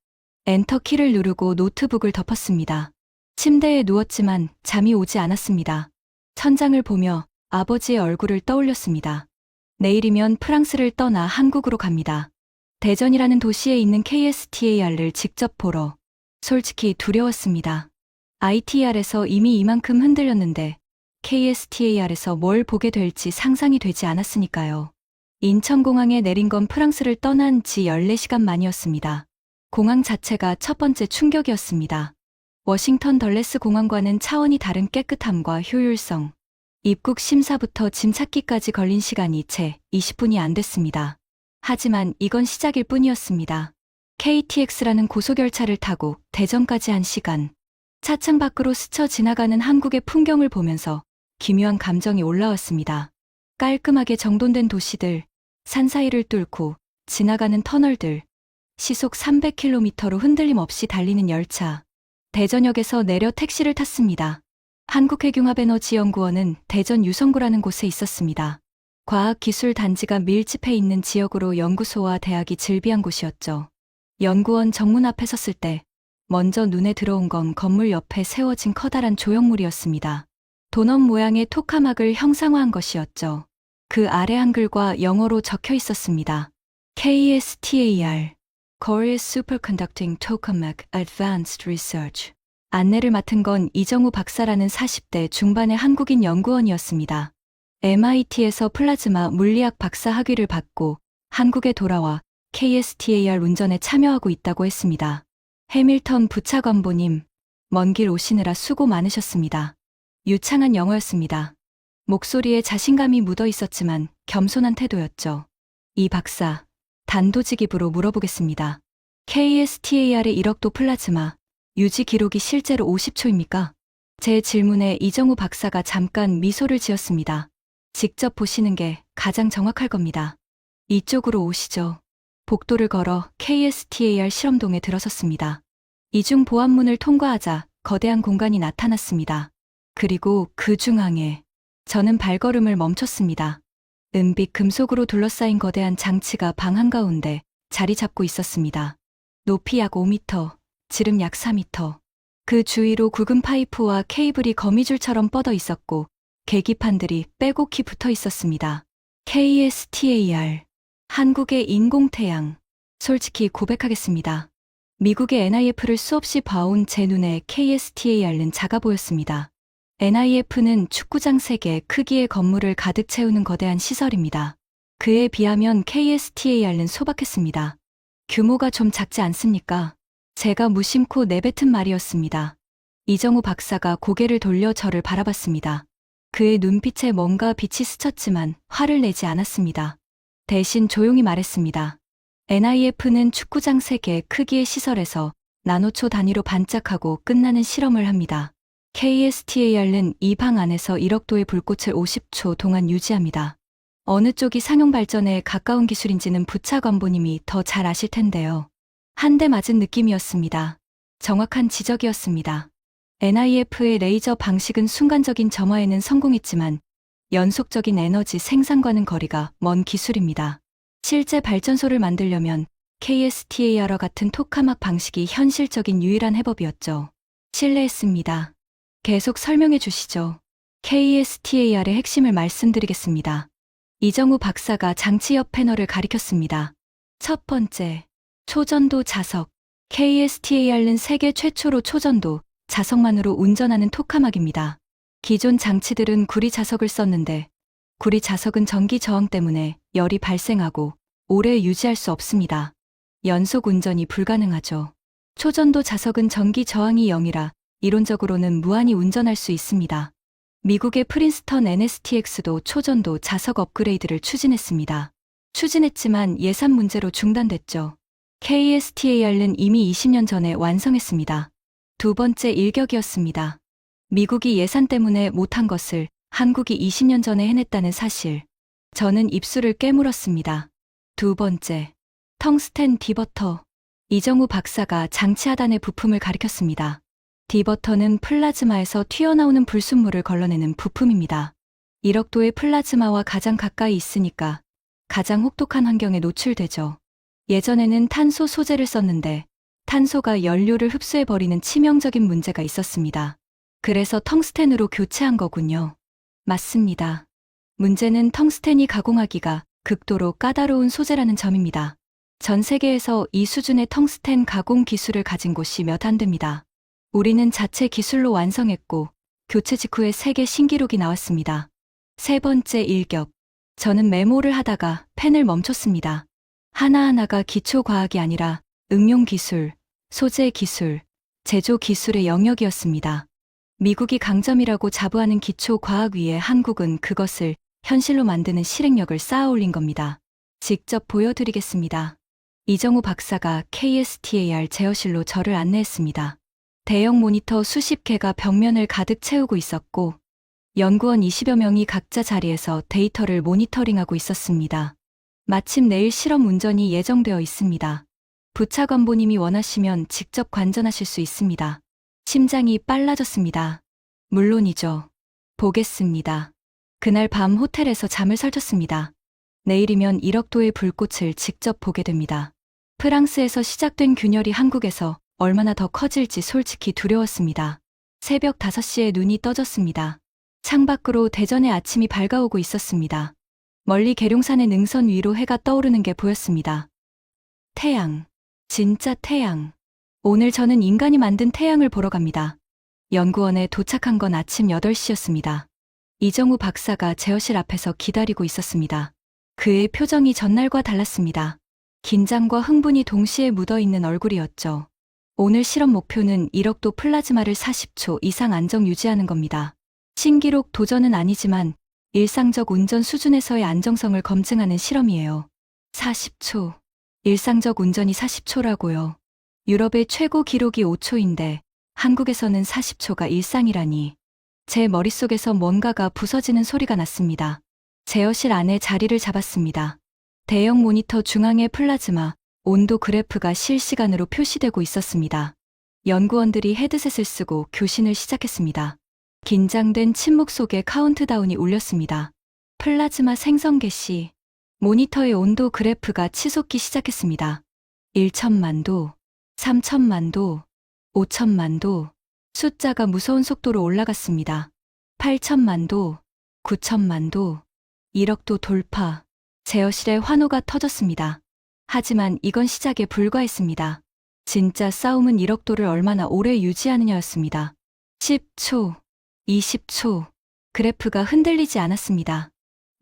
엔터 키를 누르고 노트북을 덮었습니다. 침대에 누웠지만 잠이 오지 않았습니다. 천장을 보며 아버지의 얼굴을 떠올렸습니다. 내일이면 프랑스를 떠나 한국으로 갑니다. 대전이라는 도시에 있는 KSTAR을 직접 보러. 솔직히 두려웠습니다. ITR에서 이미 이만큼 흔들렸는데 KSTAR에서 뭘 보게 될지 상상이 되지 않았으니까요. 인천공항에 내린 건 프랑스를 떠난 지 14시간 만이었습니다. 공항 자체가 첫 번째 충격이었습니다. 워싱턴 덜레스 공항과는 차원이 다른 깨끗함과 효율성. 입국 심사부터 짐 찾기까지 걸린 시간이 채 20분이 안 됐습니다. 하지만 이건 시작일 뿐이었습니다. KTX라는 고속열차를 타고 대전까지 1시간. 차창 밖으로 스쳐 지나가는 한국의 풍경을 보면서 기묘한 감정이 올라왔습니다. 깔끔하게 정돈된 도시들, 산 사이를 뚫고 지나가는 터널들, 시속 300km로 흔들림 없이 달리는 열차. 대전역에서 내려 택시를 탔습니다. 한국핵융합에너지연구원은 대전 유성구라는 곳에 있었습니다. 과학기술단지가 밀집해 있는 지역으로 연구소와 대학이 즐비한 곳이었죠. 연구원 정문 앞에 섰을 때 먼저 눈에 들어온 건 건물 옆에 세워진 커다란 조형물이었습니다. 도넛 모양의 토카막을 형상화한 것이었죠. 그 아래 한글과 영어로 적혀 있었습니다. KSTAR, Korea Superconducting Tokamak Advanced Research. 안내를 맡은 건 이정우 박사라는 40대 중반의 한국인 연구원이었습니다. MIT에서 플라즈마 물리학 박사 학위를 받고 한국에 돌아와 KSTAR 운전에 참여하고 있다고 했습니다. 해밀턴 부차관보님, 먼 길 오시느라 수고 많으셨습니다. 유창한 영어였습니다. 목소리에 자신감이 묻어 있었지만 겸손한 태도였죠. 이 박사, 단도직입으로 물어보겠습니다. KSTAR의 1억도 플라즈마, 유지 기록이 실제로 50초입니까? 제 질문에 이정우 박사가 잠깐 미소를 지었습니다. 직접 보시는 게 가장 정확할 겁니다. 이쪽으로 오시죠. 복도를 걸어 KSTAR 실험동에 들어섰습니다. 이중 보안문을 통과하자 거대한 공간이 나타났습니다. 그리고 그 중앙에 저는 발걸음을 멈췄습니다. 은빛 금속으로 둘러싸인 거대한 장치가 방 한가운데 자리 잡고 있었습니다. 높이 약 5m, 지름 약 4m. 그 주위로 굵은 파이프와 케이블이 거미줄처럼 뻗어 있었고 계기판들이 빼곡히 붙어 있었습니다. KSTAR. 한국의 인공태양. 솔직히 고백하겠습니다. 미국의 NIF를 수없이 봐온 제 눈에 KSTAR는 작아 보였습니다. NIF는 축구장 3개 크기의 건물을 가득 채우는 거대한 시설입니다. 그에 비하면 KSTAR는 소박했습니다. 규모가 좀 작지 않습니까? 제가 무심코 내뱉은 말이었습니다. 이정우 박사가 고개를 돌려 저를 바라봤습니다. 그의 눈빛에 뭔가 빛이 스쳤지만 화를 내지 않았습니다. 대신 조용히 말했습니다. NIF는 축구장 3개 크기의 시설에서 나노초 단위로 반짝하고 끝나는 실험을 합니다. KSTAR는 이 방 안에서 1억 도의 불꽃을 50초 동안 유지합니다. 어느 쪽이 상용 발전에 가까운 기술인지는 부차 관보님이 더 잘 아실 텐데요. 한 대 맞은 느낌이었습니다. 정확한 지적이었습니다. NIF의 레이저 방식은 순간적인 점화에는 성공했지만 연속적인 에너지 생산과는 거리가 먼 기술입니다. 실제 발전소를 만들려면 KSTAR와 같은 토카막 방식이 현실적인 유일한 해법이었죠. 실례했습니다. 계속 설명해 주시죠. KSTAR의 핵심을 말씀드리겠습니다. 이정우 박사가 장치 옆 패널을 가리켰습니다. 첫 번째, 초전도 자석. KSTAR는 세계 최초로 초전도 자석만으로 운전하는 토카막입니다. 기존 장치들은 구리 자석을 썼는데 구리 자석은 전기 저항 때문에 열이 발생하고 오래 유지할 수 없습니다. 연속 운전이 불가능하죠. 초전도 자석은 전기 저항이 0이라 이론적으로는 무한히 운전할 수 있습니다. 미국의 프린스턴 NSTX도 초전도 자석 업그레이드를 추진했습니다. 추진했지만 예산 문제로 중단됐죠. KSTAR는 이미 20년 전에 완성했습니다. 두 번째 일격이었습니다. 미국이 예산 때문에 못한 것을 한국이 20년 전에 해냈다는 사실. 저는 입술을 깨물었습니다. 두 번째, 텅스텐 디버터. 이정우 박사가 장치 하단의 부품을 가리켰습니다. 디버터는 플라즈마에서 튀어나오는 불순물을 걸러내는 부품입니다. 1억 도의 플라즈마와 가장 가까이 있으니까 가장 혹독한 환경에 노출되죠. 예전에는 탄소 소재를 썼는데 탄소가 연료를 흡수해버리는 치명적인 문제가 있었습니다. 그래서 텅스텐으로 교체한 거군요. 맞습니다. 문제는 텅스텐이 가공하기가 극도로 까다로운 소재라는 점입니다. 전 세계에서 이 수준의 텅스텐 가공 기술을 가진 곳이 몇 안 됩니다. 우리는 자체 기술로 완성했고 교체 직후에 세계 신기록이 나왔습니다. 세 번째 일격. 저는 메모를 하다가 펜을 멈췄습니다. 하나하나가 기초 과학이 아니라 응용 기술, 소재 기술, 제조 기술의 영역이었습니다. 미국이 강점이라고 자부하는 기초 과학 위에 한국은 그것을 현실로 만드는 실행력을 쌓아 올린 겁니다. 직접 보여드리겠습니다. 이정우 박사가 KSTAR 제어실로 저를 안내했습니다. 대형 모니터 수십 개가 벽면을 가득 채우고 있었고 연구원 20여 명이 각자 자리에서 데이터를 모니터링하고 있었습니다. 마침 내일 실험 운전이 예정되어 있습니다. 부차 관보님이 원하시면 직접 관전하실 수 있습니다. 심장이 빨라졌습니다. 물론이죠. 보겠습니다. 그날 밤 호텔에서 잠을 설쳤습니다. 내일이면 1억 도의 불꽃을 직접 보게 됩니다. 프랑스에서 시작된 균열이 한국에서 얼마나 더 커질지 솔직히 두려웠습니다. 새벽 5시에 눈이 떠졌습니다. 창밖으로 대전의 아침이 밝아오고 있었습니다. 멀리 계룡산의 능선 위로 해가 떠오르는 게 보였습니다. 태양. 진짜 태양. 오늘 저는 인간이 만든 태양을 보러 갑니다. 연구원에 도착한 건 아침 8시였습니다. 이정우 박사가 제어실 앞에서 기다리고 있었습니다. 그의 표정이 전날과 달랐습니다. 긴장과 흥분이 동시에 묻어있는 얼굴이었죠. 오늘 실험 목표는 1억 도 플라즈마를 40초 이상 안정 유지하는 겁니다. 신기록 도전은 아니지만 일상적 운전 수준에서의 안정성을 검증하는 실험이에요. 40초. 일상적 운전이 40초라고요. 유럽의 최고 기록이 5초인데 한국에서는 40초가 일상이라니. 제 머릿속에서 뭔가가 부서지는 소리가 났습니다. 제어실 안에 자리를 잡았습니다. 대형 모니터 중앙에 플라즈마, 온도 그래프가 실시간으로 표시되고 있었습니다. 연구원들이 헤드셋을 쓰고 교신을 시작했습니다. 긴장된 침묵 속에 카운트다운이 울렸습니다. 플라즈마 생성 개시. 모니터의 온도 그래프가 치솟기 시작했습니다. 1천만 도, 3천만 도, 5천만 도, 숫자가 무서운 속도로 올라갔습니다. 8천만도, 9천만도, 1억도 돌파. 제어실에 환호가 터졌습니다. 하지만 이건 시작에 불과했습니다. 진짜 싸움은 1억도를 얼마나 오래 유지하느냐였습니다. 10초, 20초. 그래프가 흔들리지 않았습니다.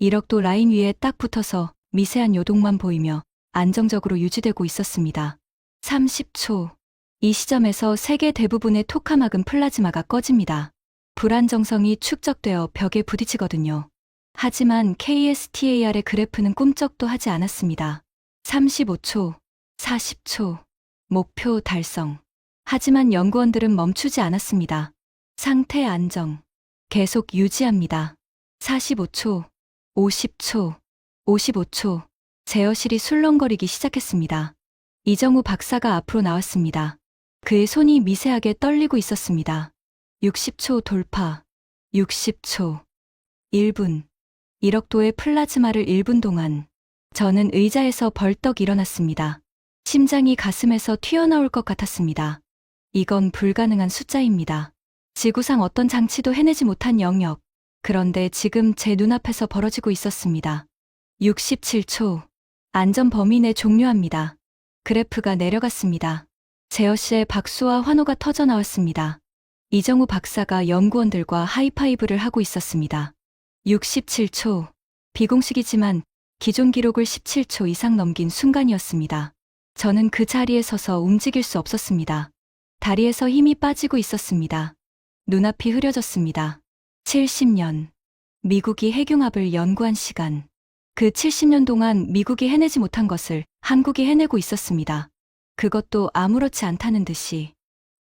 1억도 라인 위에 딱 붙어서 미세한 요동만 보이며 안정적으로 유지되고 있었습니다. 30초. 이 시점에서 세계 대부분의 토카막은 플라즈마가 꺼집니다. 불안정성이 축적되어 벽에 부딪히거든요. 하지만 KSTAR의 그래프는 꿈쩍도 하지 않았습니다. 35초, 40초, 목표 달성. 하지만 연구원들은 멈추지 않았습니다. 상태 안정. 계속 유지합니다. 45초, 50초, 55초. 제어실이 술렁거리기 시작했습니다. 이정우 박사가 앞으로 나왔습니다. 그의 손이 미세하게 떨리고 있었습니다. 60초 돌파. 60초. 1분. 1억도의 플라즈마를 1분 동안. 저는 의자에서 벌떡 일어났습니다. 심장이 가슴에서 튀어나올 것 같았습니다. 이건 불가능한 숫자입니다. 지구상 어떤 장치도 해내지 못한 영역. 그런데 지금 제 눈앞에서 벌어지고 있었습니다. 67초. 안전 범위 내 종료합니다. 그래프가 내려갔습니다. 제어실에 박수와 환호가 터져 나왔습니다. 이정우 박사가 연구원들과 하이파이브를 하고 있었습니다. 67초. 비공식이지만 기존 기록을 17초 이상 넘긴 순간이었습니다. 저는 그 자리에 서서 움직일 수 없었습니다. 다리에서 힘이 빠지고 있었습니다. 눈앞이 흐려졌습니다. 70년. 미국이 핵융합을 연구한 시간. 그 70년 동안 미국이 해내지 못한 것을 한국이 해내고 있었습니다. 그것도 아무렇지 않다는 듯이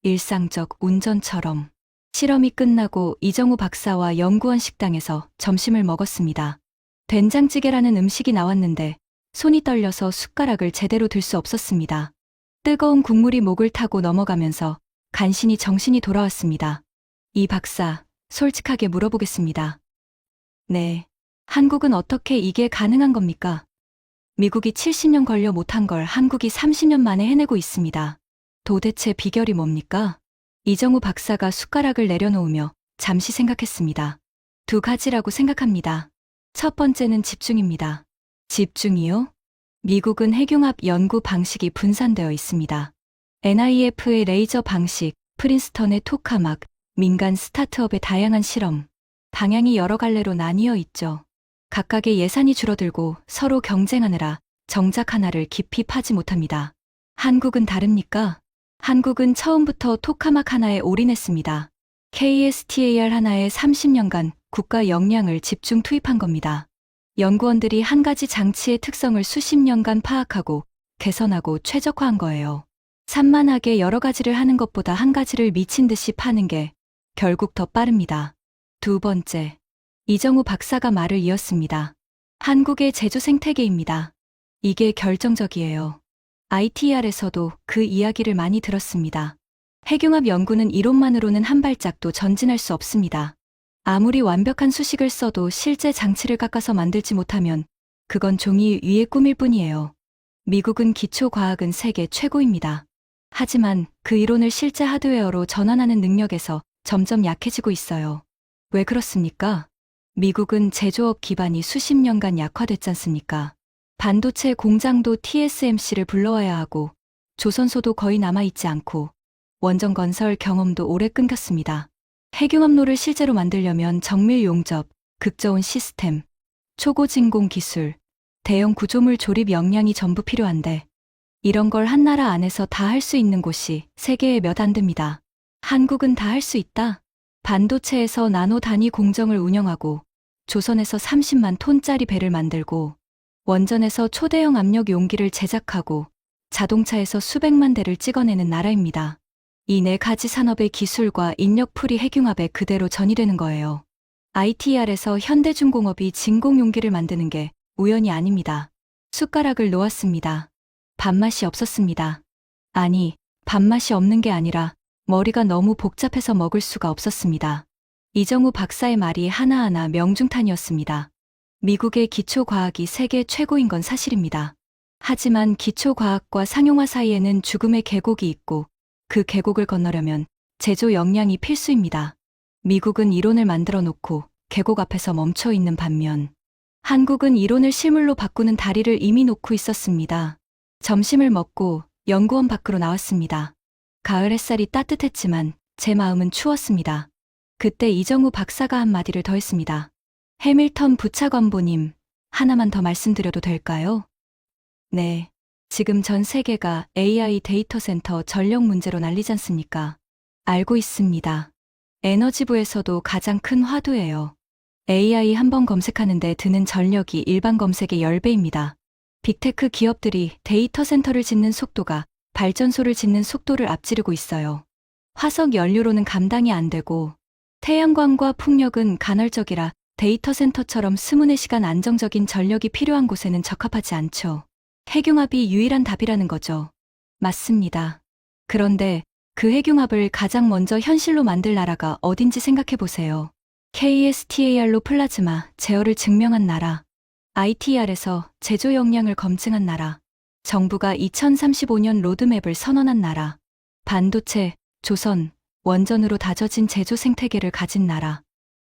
일상적 운전처럼. 실험이 끝나고 이정우 박사와 연구원 식당에서 점심을 먹었습니다. 된장찌개라는 음식이 나왔는데 손이 떨려서 숟가락을 제대로 들 수 없었습니다. 뜨거운 국물이 목을 타고 넘어가면서 간신히 정신이 돌아왔습니다. 이 박사, 솔직하게 물어보겠습니다. 네. 한국은 어떻게 이게 가능한 겁니까? 미국이 70년 걸려 못한 걸 한국이 30년 만에 해내고 있습니다. 도대체 비결이 뭡니까? 이정우 박사가 숟가락을 내려놓으며 잠시 생각했습니다. 두 가지라고 생각합니다. 첫 번째는 집중입니다. 집중이요? 미국은 핵융합 연구 방식이 분산되어 있습니다. NIF의 레이저 방식, 프린스턴의 토카막, 민간 스타트업의 다양한 실험, 방향이 여러 갈래로 나뉘어 있죠. 각각의 예산이 줄어들고 서로 경쟁하느라 정작 하나를 깊이 파지 못합니다. 한국은 다릅니까? 한국은 처음부터 토카막 하나에 올인했습니다. KSTAR 하나에 30년간 국가 역량을 집중 투입한 겁니다. 연구원들이 한 가지 장치의 특성을 수십 년간 파악하고 개선하고 최적화한 거예요. 산만하게 여러 가지를 하는 것보다 한 가지를 미친 듯이 파는 게 결국 더 빠릅니다. 두 번째, 이정우 박사가 말을 이었습니다. 한국의 제조 생태계입니다. 이게 결정적이에요. ITR에서도 그 이야기를 많이 들었습니다. 핵융합 연구는 이론만으로는 한 발짝도 전진할 수 없습니다. 아무리 완벽한 수식을 써도 실제 장치를 깎아서 만들지 못하면 그건 종이 위의 꿈일 뿐이에요. 미국은 기초과학은 세계 최고입니다. 하지만 그 이론을 실제 하드웨어로 전환하는 능력에서 점점 약해지고 있어요. 왜 그렇습니까? 미국은 제조업 기반이 수십 년간 약화됐지 않습니까? 반도체 공장도 TSMC를 불러와야 하고 조선소도 거의 남아있지 않고 원전 건설 경험도 오래 끊겼습니다. 핵융합로를 실제로 만들려면 정밀 용접, 극저온 시스템, 초고진공 기술, 대형 구조물 조립 역량이 전부 필요한데 이런 걸 한 나라 안에서 다 할 수 있는 곳이 세계에 몇 안 됩니다. 한국은 다 할 수 있다. 반도체에서 나노 단위 공정을 운영하고 조선에서 30만 톤짜리 배를 만들고 원전에서 초대형 압력 용기를 제작하고 자동차에서 수백만 대를 찍어내는 나라입니다. 이 네 가지 산업의 기술과 인력풀이 핵융합에 그대로 전이되는 거예요. ITR에서 현대중공업이 진공용기를 만드는 게 우연이 아닙니다. 숟가락을 놓았습니다. 밥맛이 없었습니다. 아니, 밥맛이 없는 게 아니라 머리가 너무 복잡해서 먹을 수가 없었습니다. 이정우 박사의 말이 하나하나 명중탄이었습니다. 미국의 기초과학이 세계 최고인 건 사실입니다. 하지만 기초과학과 상용화 사이에는 죽음의 계곡이 있고 그 계곡을 건너려면 제조 역량이 필수입니다. 미국은 이론을 만들어 놓고 계곡 앞에서 멈춰 있는 반면 한국은 이론을 실물로 바꾸는 다리를 이미 놓고 있었습니다. 점심을 먹고 연구원 밖으로 나왔습니다. 가을 햇살이 따뜻했지만 제 마음은 추웠습니다. 그때 이정우 박사가 한마디를 더 했습니다. 해밀턴 부차관보님, 하나만 더 말씀드려도 될까요? 네. 지금 전 세계가 AI 데이터 센터 전력 문제로 난리지 않습니까? 알고 있습니다. 에너지부에서도 가장 큰 화두예요. AI 한 번 검색하는데 드는 전력이 일반 검색의 10배입니다. 빅테크 기업들이 데이터 센터를 짓는 속도가 발전소를 짓는 속도를 앞지르고 있어요. 화석 연료로는 감당이 안 되고 태양광과 풍력은 간헐적이라 데이터 센터처럼 24시간 안정적인 전력이 필요한 곳에는 적합하지 않죠. 핵융합이 유일한 답이라는 거죠. 맞습니다. 그런데 그 핵융합을 가장 먼저 현실로 만들 나라가 어딘지 생각해 보세요. KSTAR로 플라즈마 제어를 증명한 나라, ITR에서 제조 역량을 검증한 나라, 정부가 2035년 로드맵을 선언한 나라, 반도체, 조선, 원전으로 다져진 제조 생태계를 가진 나라.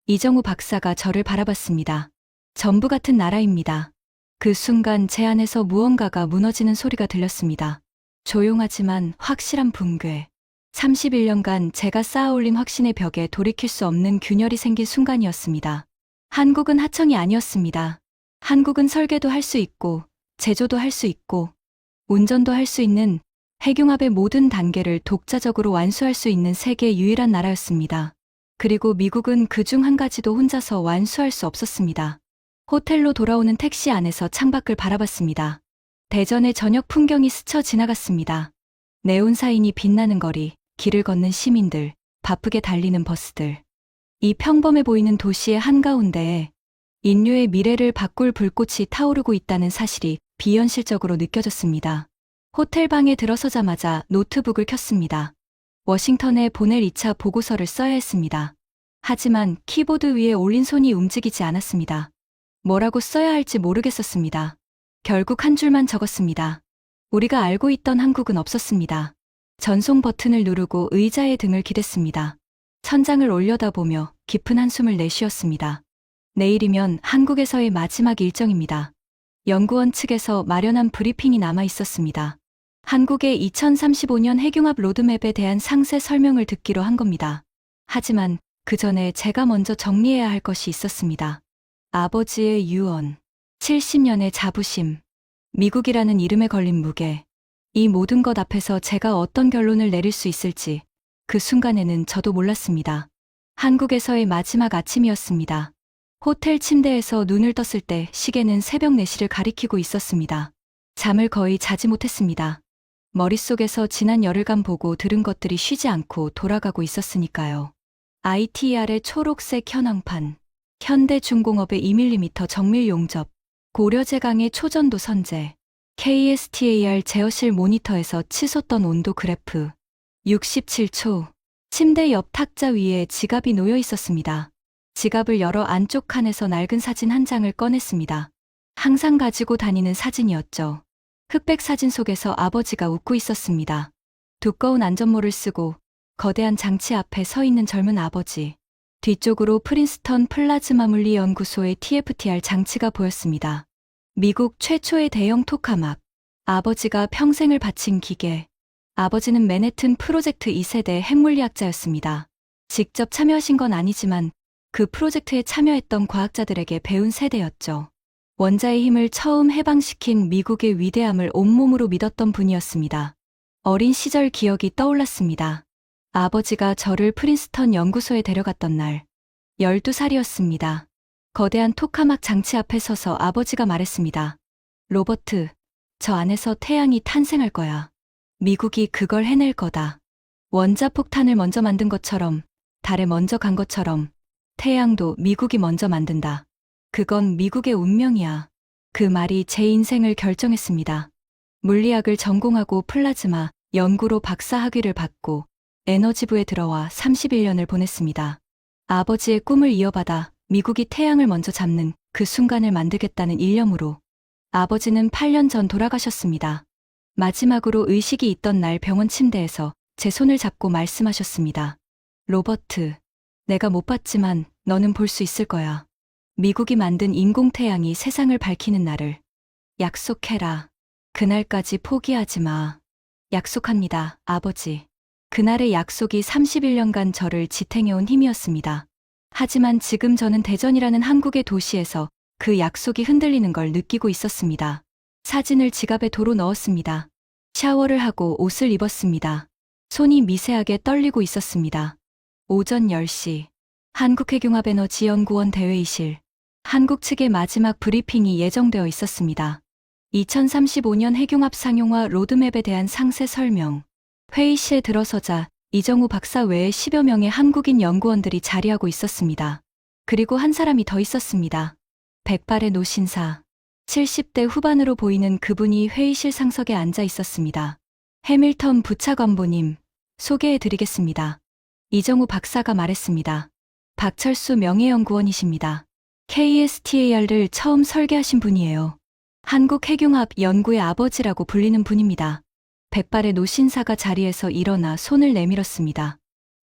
이정우 박사가 저를 바라봤습니다. 전부 같은 나라입니다. 그 순간 제 안에서 무언가가 무너지는 소리가 들렸습니다. 조용하지만 확실한 붕괴. 31년간 제가 쌓아올린 확신의 벽에 돌이킬 수 없는 균열이 생긴 순간이었습니다. 한국은 하청이 아니었습니다. 한국은 설계도 할 수 있고, 제조도 할 수 있고, 운전도 할 수 있는 핵융합의 모든 단계를 독자적으로 완수할 수 있는 세계 유일한 나라였습니다. 그리고 미국은 그중 한 가지도 혼자서 완수할 수 없었습니다. 호텔로 돌아오는 택시 안에서 창밖을 바라봤습니다. 대전의 저녁 풍경이 스쳐 지나갔습니다. 네온사인이 빛나는 거리, 길을 걷는 시민들, 바쁘게 달리는 버스들. 이 평범해 보이는 도시의 한가운데에 인류의 미래를 바꿀 불꽃이 타오르고 있다는 사실이 비현실적으로 느껴졌습니다. 호텔 방에 들어서자마자 노트북을 켰습니다. 워싱턴에 보낼 2차 보고서를 써야 했습니다. 하지만 키보드 위에 올린 손이 움직이지 않았습니다. 뭐라고 써야 할지 모르겠었습니다. 결국 한 줄만 적었습니다. 우리가 알고 있던 한국은 없었습니다. 전송 버튼을 누르고 의자에 등을 기댔습니다. 천장을 올려다보며 깊은 한숨을 내쉬었습니다. 내일이면 한국에서의 마지막 일정입니다. 연구원 측에서 마련한 브리핑이 남아 있었습니다. 한국의 2035년 핵융합 로드맵에 대한 상세 설명을 듣기로 한 겁니다. 하지만 그 전에 제가 먼저 정리해야 할 것이 있었습니다. 아버지의 유언, 70년의 자부심, 미국이라는 이름에 걸린 무게, 이 모든 것 앞에서 제가 어떤 결론을 내릴 수 있을지 그 순간에는 저도 몰랐습니다. 한국에서의 마지막 아침이었습니다. 호텔 침대에서 눈을 떴을 때 시계는 새벽 4시를 가리키고 있었습니다. 잠을 거의 자지 못했습니다. 머릿속에서 지난 열흘간 보고 들은 것들이 쉬지 않고 돌아가고 있었으니까요. ITR의 초록색 현황판, 현대중공업의 2mm 정밀 용접, 고려제강의 초전도 선재, KSTAR 제어실 모니터에서 치솟던 온도 그래프, 67초, 침대 옆 탁자 위에 지갑이 놓여 있었습니다. 지갑을 열어 안쪽 칸에서 낡은 사진 한 장을 꺼냈습니다. 항상 가지고 다니는 사진이었죠. 흑백 사진 속에서 아버지가 웃고 있었습니다. 두꺼운 안전모를 쓰고 거대한 장치 앞에 서 있는 젊은 아버지. 뒤쪽으로 프린스턴 플라즈마 물리 연구소의 TFTR 장치가 보였습니다. 미국 최초의 대형 토카막. 아버지가 평생을 바친 기계. 아버지는 맨해튼 프로젝트 2세대 핵물리학자였습니다. 직접 참여하신 건 아니지만 그 프로젝트에 참여했던 과학자들에게 배운 세대였죠. 원자의 힘을 처음 해방시킨 미국의 위대함을 온몸으로 믿었던 분이었습니다. 어린 시절 기억이 떠올랐습니다. 아버지가 저를 프린스턴 연구소에 데려갔던 날, 12살이었습니다. 거대한 토카막 장치 앞에 서서 아버지가 말했습니다. 로버트, 저 안에서 태양이 탄생할 거야. 미국이 그걸 해낼 거다. 원자폭탄을 먼저 만든 것처럼, 달에 먼저 간 것처럼, 태양도 미국이 먼저 만든다. 그건 미국의 운명이야. 그 말이 제 인생을 결정했습니다. 물리학을 전공하고 플라즈마 연구로 박사 학위를 받고 에너지부에 들어와 31년을 보냈습니다. 아버지의 꿈을 이어받아 미국이 태양을 먼저 잡는 그 순간을 만들겠다는 일념으로. 아버지는 8년 전 돌아가셨습니다. 마지막으로 의식이 있던 날 병원 침대에서 제 손을 잡고 말씀하셨습니다. 로버트, 내가 못 봤지만 너는 볼 수 있을 거야. 미국이 만든 인공태양이 세상을 밝히는 날을. 약속해라. 그날까지 포기하지 마. 약속합니다, 아버지. 그날의 약속이 31년간 저를 지탱해온 힘이었습니다. 하지만 지금 저는 대전이라는 한국의 도시에서 그 약속이 흔들리는 걸 느끼고 있었습니다. 사진을 지갑에 도로 넣었습니다. 샤워를 하고 옷을 입었습니다. 손이 미세하게 떨리고 있었습니다. 오전 10시. 한국해경합에너지연구원 대회의실. 한국 측의 마지막 브리핑이 예정되어 있었습니다. 2035년 해경합 상용화 로드맵에 대한 상세 설명. 회의실에 들어서자 이정우 박사 외에 10여 명의 한국인 연구원들이 자리하고 있었습니다. 그리고 한 사람이 더 있었습니다. 백발의 노신사. 70대 후반으로 보이는 그분이 회의실 상석에 앉아 있었습니다. 해밀턴 부차관보님, 소개해드리겠습니다. 이정우 박사가 말했습니다. 박철수 명예연구원이십니다. KSTAR를 처음 설계하신 분이에요. 한국해경합 연구의 아버지라고 불리는 분입니다. 백발의 노신사가 자리에서 일어나 손을 내밀었습니다.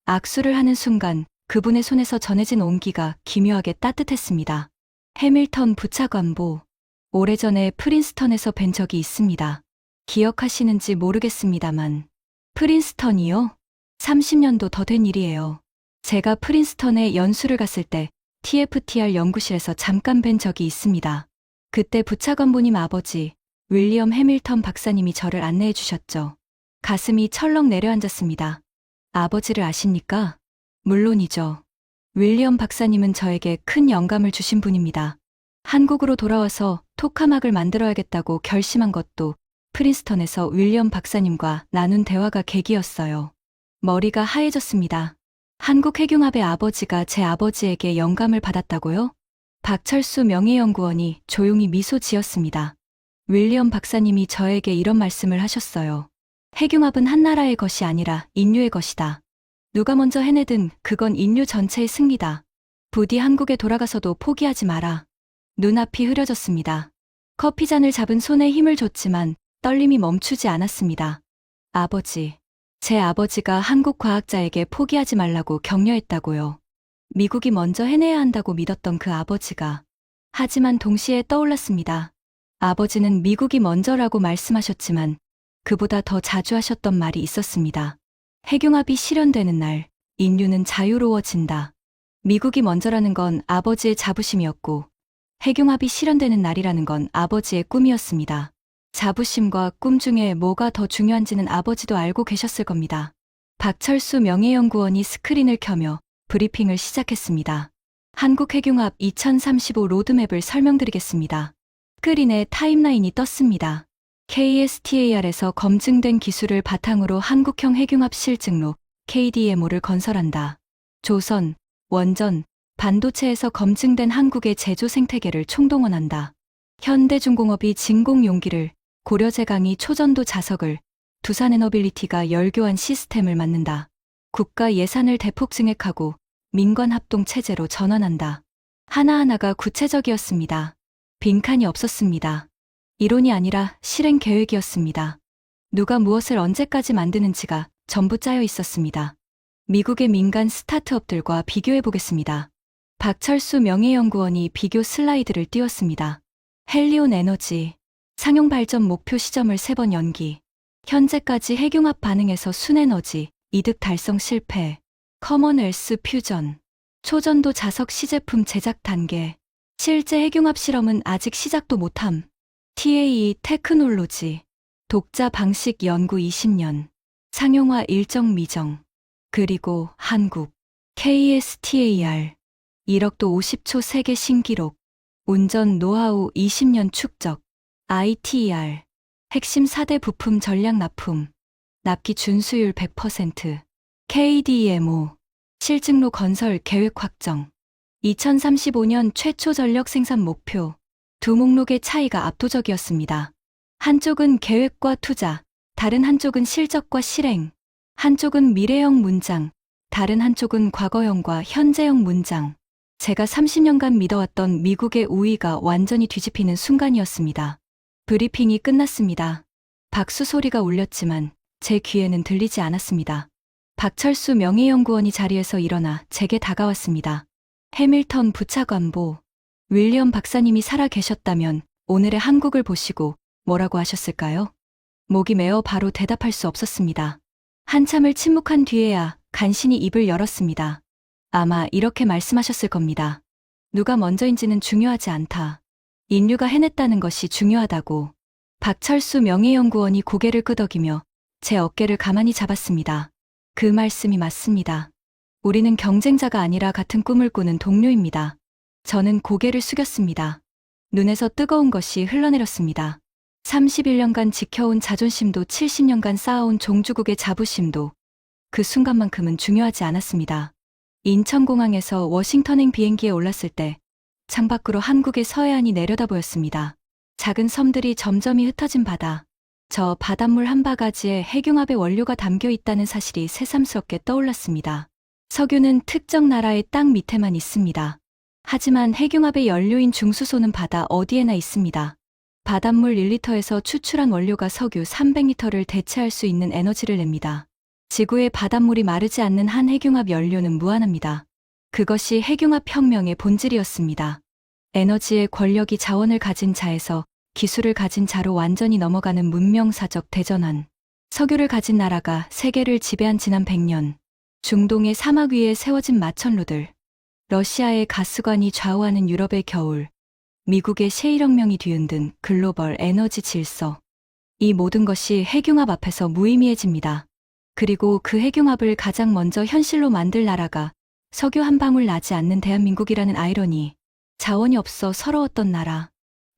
악수를 하는 순간 그분의 손에서 전해진 온기가 기묘하게 따뜻했습니다. 해밀턴 부차관보. 오래전에 프린스턴에서 뵌 적이 있습니다. 기억하시는지 모르겠습니다만. 프린스턴이요? 30년도 더 된 일이에요. 제가 프린스턴에 연수를 갔을 때 TFTR 연구실에서 잠깐 뵌 적이 있습니다. 그때 부차관보님 아버지 윌리엄 해밀턴 박사님이 저를 안내해 주셨죠. 가슴이 철렁 내려앉았습니다. 아버지를 아십니까? 물론이죠. 윌리엄 박사님은 저에게 큰 영감을 주신 분입니다. 한국으로 돌아와서 토카막을 만들어야겠다고 결심한 것도 프린스턴에서 윌리엄 박사님과 나눈 대화가 계기였어요. 머리가 하얘졌습니다. 한국해경합의 아버지가 제 아버지에게 영감을 받았다고요? 박철수 명예연구원이 조용히 미소 지었습니다. 윌리엄 박사님이 저에게 이런 말씀을 하셨어요. 해경합은 한 나라의 것이 아니라 인류의 것이다. 누가 먼저 해내든 그건 인류 전체의 승리다. 부디 한국에 돌아가서도 포기하지 마라. 눈앞이 흐려졌습니다. 커피잔을 잡은 손에 힘을 줬지만 떨림이 멈추지 않았습니다. 아버지, 제 아버지가 한국 과학자에게 포기하지 말라고 격려했다고요. 미국이 먼저 해내야 한다고 믿었던 그 아버지가. 하지만 동시에 떠올랐습니다. 아버지는 미국이 먼저라고 말씀하셨지만 그보다 더 자주 하셨던 말이 있었습니다. 해경합이 실현되는 날, 인류는 자유로워진다. 미국이 먼저라는 건 아버지의 자부심이었고 해경합이 실현되는 날이라는 건 아버지의 꿈이었습니다. 자부심과 꿈 중에 뭐가 더 중요한지는 아버지도 알고 계셨을 겁니다. 박철수 명예연구원이 스크린을 켜며 브리핑을 시작했습니다. 한국해경합 2035 로드맵을 설명드리겠습니다. 스크린에 타임라인이 떴습니다. KSTAR에서 검증된 기술을 바탕으로 한국형 해경합 실증로 KDMO를 건설한다. 조선, 원전, 반도체에서 검증된 한국의 제조 생태계를 총동원한다. 현대중공업이 진공용기를, 고려제강이 초전도 자석을, 두산에너빌리티가 열교환 시스템을 만든다. 국가 예산을 대폭 증액하고 민관 합동 체제로 전환한다. 하나하나가 구체적이었습니다. 빈칸이 없었습니다. 이론이 아니라 실행 계획이었습니다. 누가 무엇을 언제까지 만드는지가 전부 짜여 있었습니다. 미국의 민간 스타트업들과 비교해 보겠습니다. 박철수 명예연구원이 비교 슬라이드를 띄웠습니다. 헬리온 에너지, 상용 발전 목표 시점을 3번 연기. 현재까지 해경합 반응에서 순에너지, 이득 달성 실패. 커먼웰스 퓨전, 초전도 자석 시제품 제작 단계. 실제 해경합 실험은 아직 시작도 못함. TAE 테크놀로지, 독자 방식 연구 20년. 상용화 일정 미정. 그리고 한국, KSTAR. 1억도 50초 세계 신기록. 운전 노하우 20년 축적. ITER. 핵심 4대 부품 전략 납품. 납기 준수율 100%. KDMO. 실증로 건설 계획 확정. 2035년 최초 전력 생산 목표. 두 목록의 차이가 압도적이었습니다. 한쪽은 계획과 투자, 다른 한쪽은 실적과 실행. 한쪽은 미래형 문장, 다른 한쪽은 과거형과 현재형 문장. 제가 30년간 믿어왔던 미국의 우위가 완전히 뒤집히는 순간이었습니다. 브리핑이 끝났습니다. 박수 소리가 울렸지만 제 귀에는 들리지 않았습니다. 박철수 명예연구원이 자리에서 일어나 제게 다가왔습니다. 해밀턴 부차관보, 윌리엄 박사님이 살아 계셨다면 오늘의 한국을 보시고 뭐라고 하셨을까요? 목이 메어 바로 대답할 수 없었습니다. 한참을 침묵한 뒤에야 간신히 입을 열었습니다. 아마 이렇게 말씀하셨을 겁니다. 누가 먼저인지는 중요하지 않다. 인류가 해냈다는 것이 중요하다고. 박철수 명예연구원이 고개를 끄덕이며 제 어깨를 가만히 잡았습니다. 그 말씀이 맞습니다. 우리는 경쟁자가 아니라 같은 꿈을 꾸는 동료입니다. 저는 고개를 숙였습니다. 눈에서 뜨거운 것이 흘러내렸습니다. 31년간 지켜온 자존심도 70년간 쌓아온 종주국의 자부심도 그 순간만큼은 중요하지 않았습니다. 인천공항에서 워싱턴행 비행기에 올랐을 때 창밖으로 한국의 서해안이 내려다 보였습니다. 작은 섬들이 점점이 흩어진 바다. 저 바닷물 한 바가지에 핵융합의 원료가 담겨 있다는 사실이 새삼스럽게 떠올랐습니다. 석유는 특정 나라의 땅 밑에만 있습니다. 하지만 핵융합의 연료인 중수소는 바다 어디에나 있습니다. 바닷물 1리터에서 추출한 원료가 석유 300리터를 대체할 수 있는 에너지를 냅니다. 지구의 바닷물이 마르지 않는 한 핵융합 연료는 무한합니다. 그것이 핵융합 혁명의 본질이었습니다. 에너지의 권력이 자원을 가진 자에서 기술을 가진 자로 완전히 넘어가는 문명사적 대전환. 석유를 가진 나라가 세계를 지배한 지난 100년. 중동의 사막 위에 세워진 마천루들. 러시아의 가스관이 좌우하는 유럽의 겨울. 미국의 셰일혁명이 뒤흔든 글로벌 에너지 질서. 이 모든 것이 핵융합 앞에서 무의미해집니다. 그리고 그 핵융합을 가장 먼저 현실로 만들 나라가 석유 한 방울 나지 않는 대한민국이라는 아이러니. 자원이 없어 서러웠던 나라.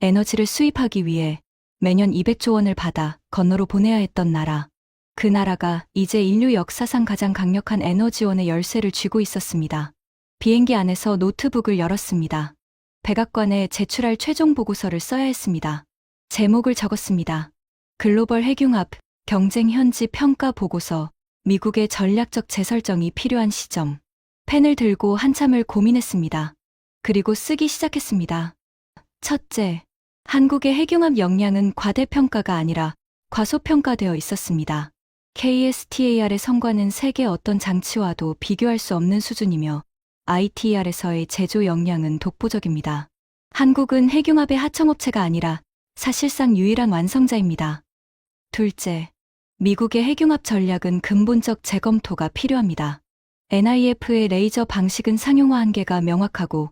에너지를 수입하기 위해 매년 200조 원을 받아 건너로 보내야 했던 나라. 그 나라가 이제 인류 역사상 가장 강력한 에너지원의 열쇠를 쥐고 있었습니다. 비행기 안에서 노트북을 열었습니다. 백악관에 제출할 최종 보고서를 써야 했습니다. 제목을 적었습니다. 글로벌 핵융합, 경쟁 현지 평가 보고서, 미국의 전략적 재설정이 필요한 시점. 펜을 들고 한참을 고민했습니다. 그리고 쓰기 시작했습니다. 첫째, 한국의 핵융합 역량은 과대평가가 아니라 과소평가되어 있었습니다. KSTAR의 성과는 세계 어떤 장치와도 비교할 수 없는 수준이며 ITER에서의 제조 역량은 독보적입니다. 한국은 핵융합의 하청업체가 아니라 사실상 유일한 완성자입니다. 둘째, 미국의 핵융합 전략은 근본적 재검토가 필요합니다. NIF의 레이저 방식은 상용화 한계가 명확하고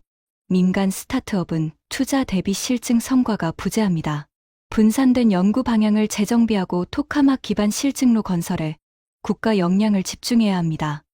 민간 스타트업은 투자 대비 실증 성과가 부재합니다. 분산된 연구 방향을 재정비하고 토카막 기반 실증로 건설에 국가 역량을 집중해야 합니다.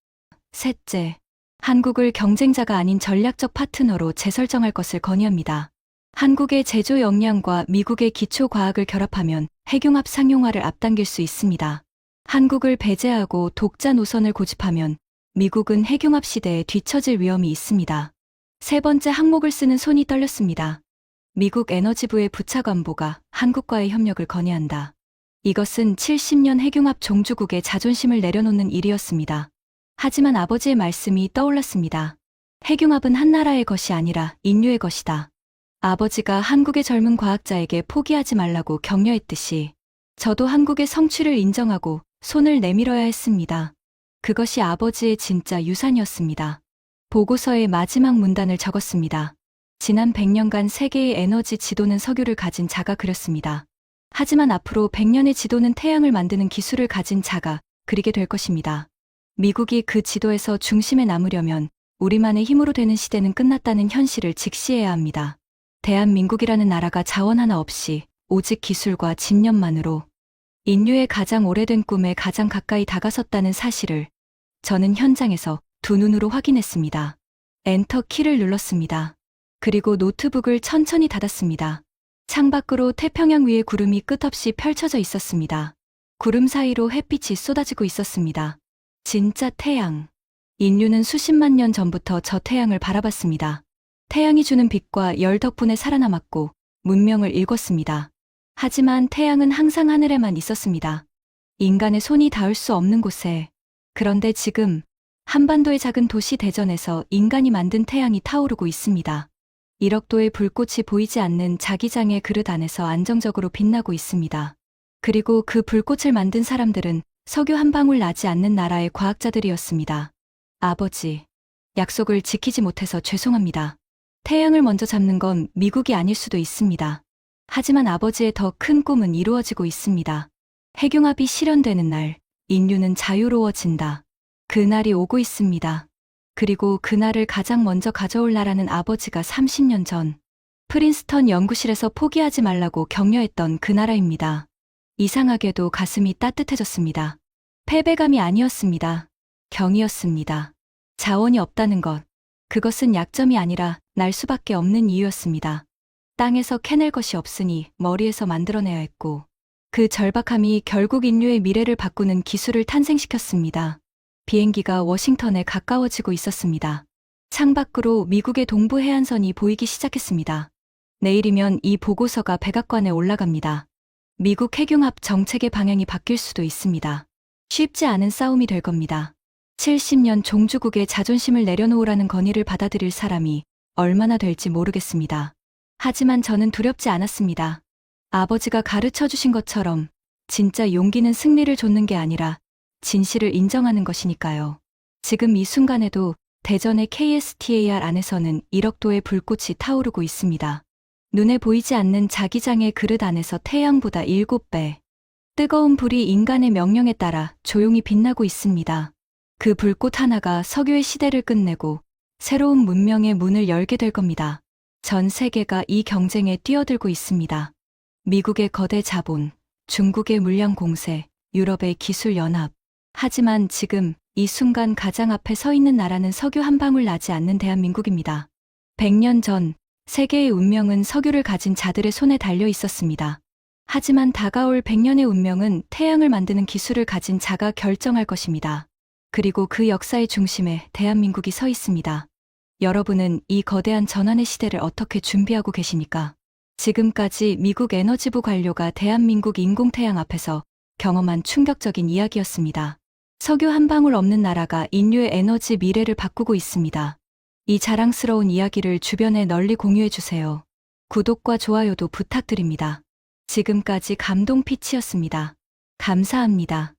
셋째, 한국을 경쟁자가 아닌 전략적 파트너로 재설정할 것을 건의합니다. 한국의 제조 역량과 미국의 기초 과학을 결합하면 핵융합 상용화를 앞당길 수 있습니다. 한국을 배제하고 독자 노선을 고집하면 미국은 핵융합 시대에 뒤처질 위험이 있습니다. 세 번째 항목을 쓰는 손이 떨렸습니다. 미국 에너지부의 부차관보가 한국과의 협력을 건의한다. 이것은 70년 핵융합 종주국의 자존심을 내려놓는 일이었습니다. 하지만 아버지의 말씀이 떠올랐습니다. 핵융합은 한 나라의 것이 아니라 인류의 것이다. 아버지가 한국의 젊은 과학자에게 포기하지 말라고 격려했듯이 저도 한국의 성취를 인정하고 손을 내밀어야 했습니다. 그것이 아버지의 진짜 유산이었습니다. 보고서의 마지막 문단을 적었습니다. 지난 100년간 세계의 에너지 지도는 석유를 가진 자가 그렸습니다. 하지만 앞으로 100년의 지도는 태양을 만드는 기술을 가진 자가 그리게 될 것입니다. 미국이 그 지도에서 중심에 남으려면 우리만의 힘으로 되는 시대는 끝났다는 현실을 직시해야 합니다. 대한민국이라는 나라가 자원 하나 없이 오직 기술과 집념만으로 인류의 가장 오래된 꿈에 가장 가까이 다가섰다는 사실을 저는 현장에서 두 눈으로 확인했습니다. 엔터 키를 눌렀습니다. 그리고 노트북을 천천히 닫았습니다. 창밖으로 태평양 위에 구름이 끝없이 펼쳐져 있었습니다. 구름 사이로 햇빛이 쏟아지고 있었습니다. 진짜 태양. 인류는 수십만 년 전부터 저 태양을 바라봤습니다. 태양이 주는 빛과 열 덕분에 살아남았고 문명을 일궜습니다. 하지만 태양은 항상 하늘에만 있었습니다. 인간의 손이 닿을 수 없는 곳에. 그런데 지금 한반도의 작은 도시 대전에서 인간이 만든 태양이 타오르고 있습니다. 1억 도의 불꽃이 보이지 않는 자기장의 그릇 안에서 안정적으로 빛나고 있습니다. 그리고 그 불꽃을 만든 사람들은 석유 한 방울 나지 않는 나라의 과학자들이었습니다. 아버지, 약속을 지키지 못해서 죄송합니다. 태양을 먼저 잡는 건 미국이 아닐 수도 있습니다. 하지만 아버지의 더 큰 꿈은 이루어지고 있습니다. 핵융합이 실현되는 날, 인류는 자유로워진다. 그날이 오고 있습니다. 그리고 그날을 가장 먼저 가져올 나라는 아버지가 30년 전 프린스턴 연구실에서 포기하지 말라고 격려했던 그 나라입니다. 이상하게도 가슴이 따뜻해졌습니다. 패배감이 아니었습니다. 경이었습니다. 자원이 없다는 것. 그것은 약점이 아니라 날 수밖에 없는 이유였습니다. 땅에서 캐낼 것이 없으니 머리에서 만들어내야 했고, 그 절박함이 결국 인류의 미래를 바꾸는 기술을 탄생시켰습니다. 비행기가 워싱턴에 가까워지고 있었습니다. 창밖으로 미국의 동부 해안선이 보이기 시작했습니다. 내일이면 이 보고서가 백악관에 올라갑니다. 미국 핵융합 정책의 방향이 바뀔 수도 있습니다. 쉽지 않은 싸움이 될 겁니다. 70년 종주국의 자존심을 내려놓으라는 건의를 받아들일 사람이 얼마나 될지 모르겠습니다. 하지만 저는 두렵지 않았습니다. 아버지가 가르쳐 주신 것처럼 진짜 용기는 승리를 좇는 게 아니라 진실을 인정하는 것이니까요. 지금 이 순간에도 대전의 KSTAR 안에서는 1억 도의 불꽃이 타오르고 있습니다. 눈에 보이지 않는 자기장의 그릇 안에서 태양보다 7배. 뜨거운 불이 인간의 명령에 따라 조용히 빛나고 있습니다. 그 불꽃 하나가 석유의 시대를 끝내고 새로운 문명의 문을 열게 될 겁니다. 전 세계가 이 경쟁에 뛰어들고 있습니다. 미국의 거대 자본, 중국의 물량 공세, 유럽의 기술 연합. 하지만 지금 이 순간 가장 앞에 서 있는 나라는 석유 한 방울 나지 않는 대한민국입니다. 100년 전 세계의 운명은 석유를 가진 자들의 손에 달려 있었습니다. 하지만 다가올 100년의 운명은 태양을 만드는 기술을 가진 자가 결정할 것입니다. 그리고 그 역사의 중심에 대한민국이 서 있습니다. 여러분은 이 거대한 전환의 시대를 어떻게 준비하고 계십니까? 지금까지 미국 에너지부 관료가 대한민국 인공태양 앞에서 경험한 충격적인 이야기였습니다. 석유 한 방울 없는 나라가 인류의 에너지 미래를 바꾸고 있습니다. 이 자랑스러운 이야기를 주변에 널리 공유해주세요. 구독과 좋아요도 부탁드립니다. 지금까지 감동 피치였습니다. 감사합니다.